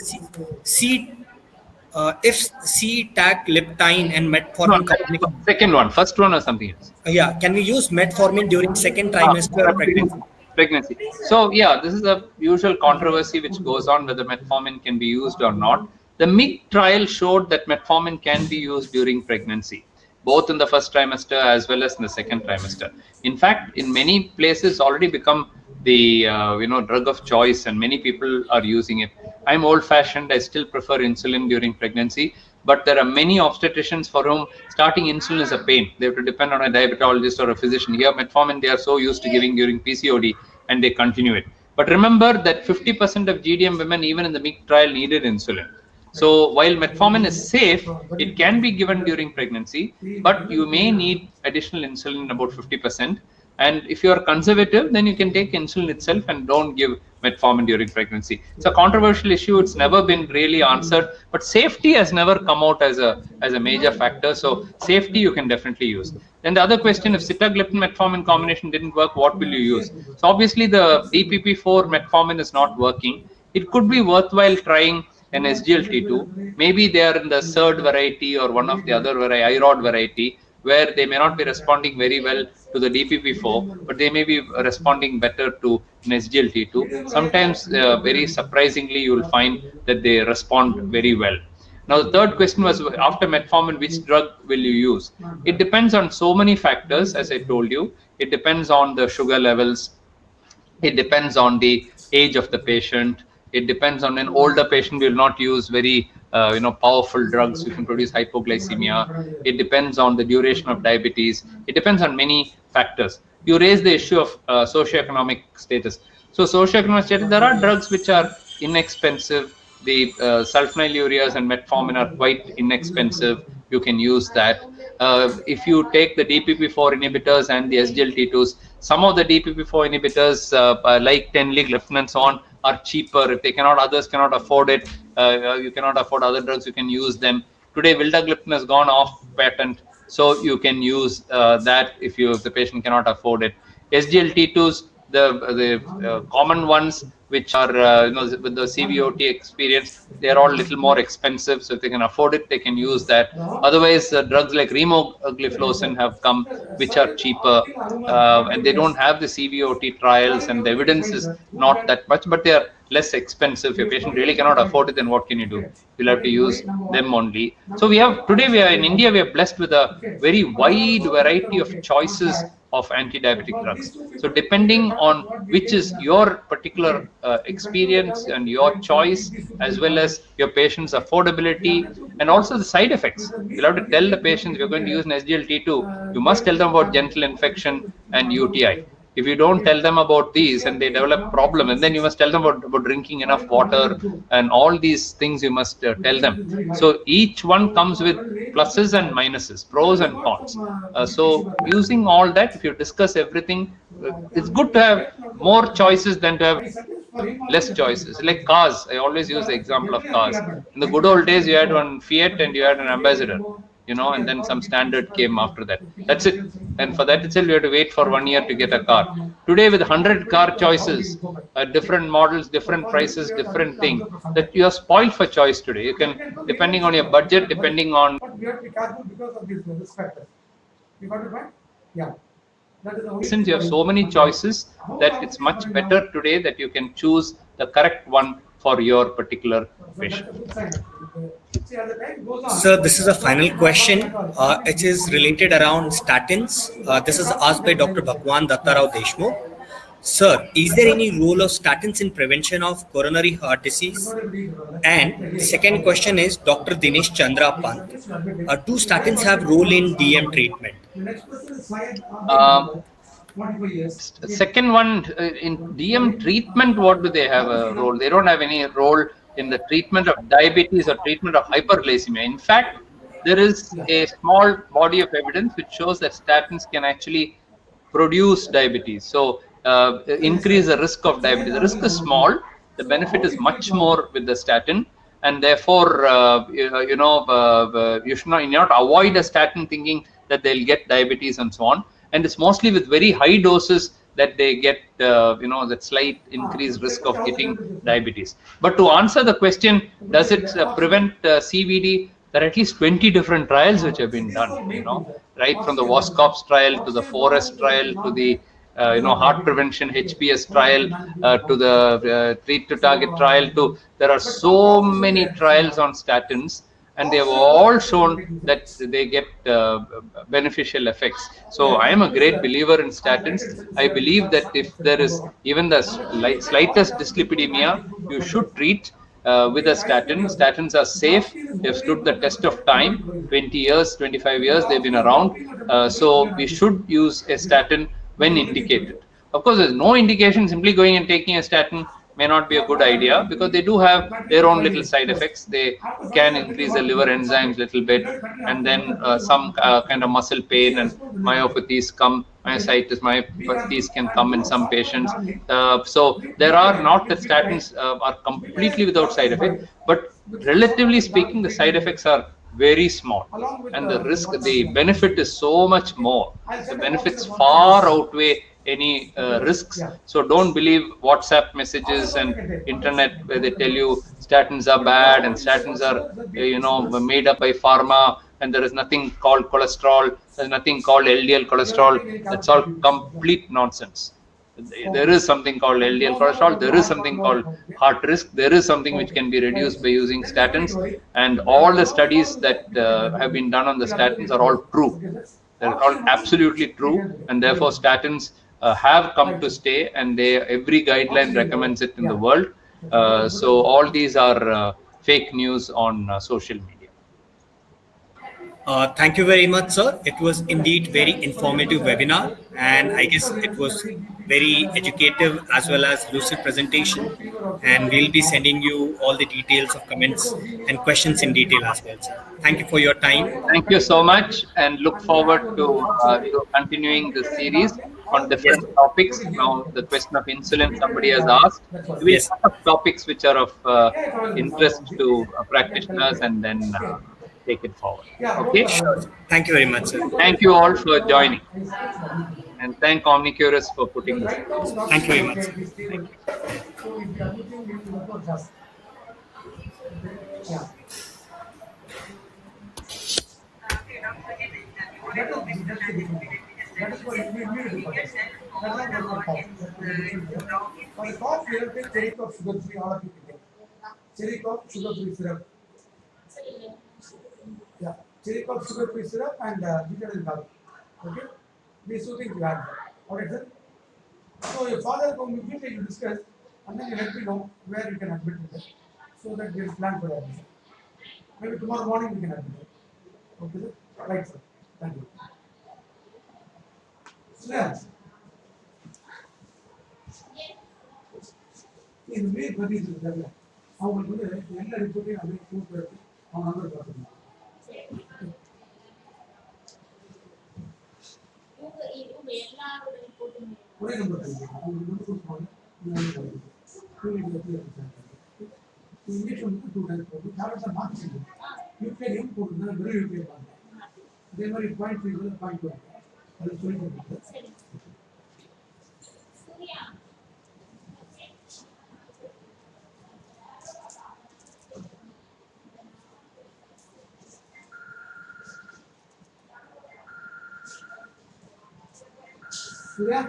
[SPEAKER 1] If sitagliptin and metformin.
[SPEAKER 2] Second one. First one or something else?
[SPEAKER 1] Yeah, can we use metformin during second trimester
[SPEAKER 2] pregnancy? So yeah, this is a usual controversy which goes on whether metformin can be used or not. The MIG trial showed that metformin can be used during pregnancy, both in the first trimester as well as in the second trimester. In fact, in many places already become the drug of choice, and many people are using it. I'm old-fashioned. I still prefer insulin during pregnancy, but there are many obstetricians for whom starting insulin is a pain. They have to depend on a diabetologist or a physician. Here, metformin they are so used to giving during PCOD, and they continue it. But remember that 50% of GDM women, even in the MIG trial, needed insulin. So while metformin is safe, it can be given during pregnancy, but you may need additional insulin, about 50%. And if you are conservative, then you can take insulin itself and don't give metformin during pregnancy. It's a controversial issue. It's never been really answered, but safety has never come out as a major factor. So safety you can definitely use. Then the other question, if sitagliptin metformin combination didn't work, what will you use? So obviously the DPP4 metformin is not working. It could be worthwhile trying an SGLT2. Maybe they are in the third variety or one of the other IROD variety, where they may not be responding very well to the DPP4, but they may be responding better to an SGLT2. Sometimes, very surprisingly, you will find that they respond very well. Now, the third question was, after metformin, which drug will you use? It depends on so many factors, as I told you. It depends on the sugar levels. It depends on the age of the patient. It depends on an older patient will not use very powerful drugs which can produce hypoglycemia. It depends on the duration of diabetes. It depends on many factors. You raise the issue of socioeconomic status. So socioeconomic status, there are drugs which are inexpensive. The sulfonylureas and metformin are quite inexpensive. You can use that. If you take the DPP4 inhibitors and the SGLT2s, some of the DPP4 inhibitors like teneligliptin and so on are cheaper. If others cannot afford it, you cannot afford other drugs, you can use them. Today, vildagliptin has gone off patent, so you can use that if the patient cannot afford it. SGLT2s, the common ones which are with the CVOT experience, they are all a little more expensive. So if they can afford it, they can use that. Otherwise, drugs like remogliflozin have come, which are cheaper, and they don't have the CVOT trials, and the evidence is not that much, but they are less expensive. If your patient really cannot afford it, then what can you do? You'll have to use them only. So today we are in India, we are blessed with a very wide variety of choices of anti-diabetic drugs. So depending on which is your particular experience and your choice, as well as your patient's affordability and also the side effects, you'll have to tell the patients, if you're going to use an SGLT2, you must tell them about genital infection and UTI. If you don't tell them about these and they develop problem, and then you must tell them about drinking enough water and all these things you must tell them. So each one comes with pluses and minuses, pros and cons. So using all that, if you discuss everything, it's good to have more choices than to have less choices. Like cars, I always use the example of cars. In the good old days, you had one Fiat and you had an Ambassador. And then some standard came after that. That's it. And for that itself, you have to wait for 1 year to get a car. Today, with 100 car choices, different models, different prices, different thing, that you are spoiled for choice today. You can, depending on your budget, depending on.
[SPEAKER 4] We have to be careful because of these risk factors. You got it right? Yeah.
[SPEAKER 2] Since you have so many choices, that it's much better today that you can choose the correct one for your particular patient.
[SPEAKER 1] Sir, this is a final question. It is related around statins. This is asked by Dr. Bhagwan Dattarao Deshmukh. Sir, is there any role of statins in prevention of coronary heart disease? And the second question is Dr. Dinesh Chandra Pant. Do statins have role in DM treatment?
[SPEAKER 2] Second one, in DM treatment, what do they have a role? They don't have any role in the treatment of diabetes or treatment of hyperglycemia. In fact, there is a small body of evidence which shows that statins can actually produce diabetes. So increase the risk of diabetes. The risk is small. The benefit is much more with the statin, and therefore you should not avoid a statin thinking that they'll get diabetes and so on. And it's mostly with very high doses that they get that slight increased risk of getting diabetes. But to answer the question, does it prevent CVD? There are at least 20 different trials which have been done, right from the Voskhorst trial to the Forest trial to the heart prevention HPS trial to the treat to target trial. There are so many trials on statins, and they have all shown that they get beneficial effects. So I am a great believer in statins. I believe that if there is even the slightest dyslipidemia, you should treat with a statin. Statins are safe. They've stood the test of time. 20 years, 25 years, they've been around. So we should use a statin when indicated. Of course, there's no indication. Simply going and taking a statin may not be a good idea, because they do have their own little side effects. They can increase the liver enzymes a little bit, and then some kind of muscle pain and myopathies come. Myopathies can come in some patients. So there are not that statins are completely without side effects, but relatively speaking, the side effects are very small, and the benefit is so much more. The benefits far outweigh any risks. So don't believe WhatsApp messages and internet where they tell you statins are bad and statins are made up by pharma, and there is nothing called cholesterol, there's nothing called LDL cholesterol. That's all complete nonsense. There is something called LDL cholesterol, there is something called heart risk, there is something which can be reduced by using statins, and all the studies that have been done on the statins are all true. They're all absolutely true, and therefore statins have come to stay, and every guideline recommends it in the world. So all these are fake news on social media.
[SPEAKER 1] Thank you very much, sir. It was indeed very informative webinar, and I guess it was very educative as well as lucid presentation. And we'll be sending you all the details of comments and questions in detail as well, sir. Thank you for your time.
[SPEAKER 2] Thank you so much, and look forward to continuing the series on different topics. Now, the question of insulin somebody has asked. We will have topics which are of interest to practitioners, and then take it forward. Okay.
[SPEAKER 1] Thank you very much, sir.
[SPEAKER 2] Thank you all for joining, and thank Omnicurus for putting this.
[SPEAKER 1] Thank you very much. Thank you.
[SPEAKER 4] That is what we do. For the cough, we will take cherry cough sugar free, all of you can take. Cherry cough sugar free syrup. Yeah, cherry cough sugar free syrup and bitter and gum. Okay, these two things you have. Okay, sir. So your father will immediately you discuss, and then you let me know where you can admit it, so that we will plan for that. Maybe tomorrow morning we can admit it. Okay, sir. Right, sir. Thank you. Yes. In way body is there. How will do it? All reporting away to on another person. What number is it? English on 2 times. Have some marks. You can import very UK. They were 0.3 0.1. Surya?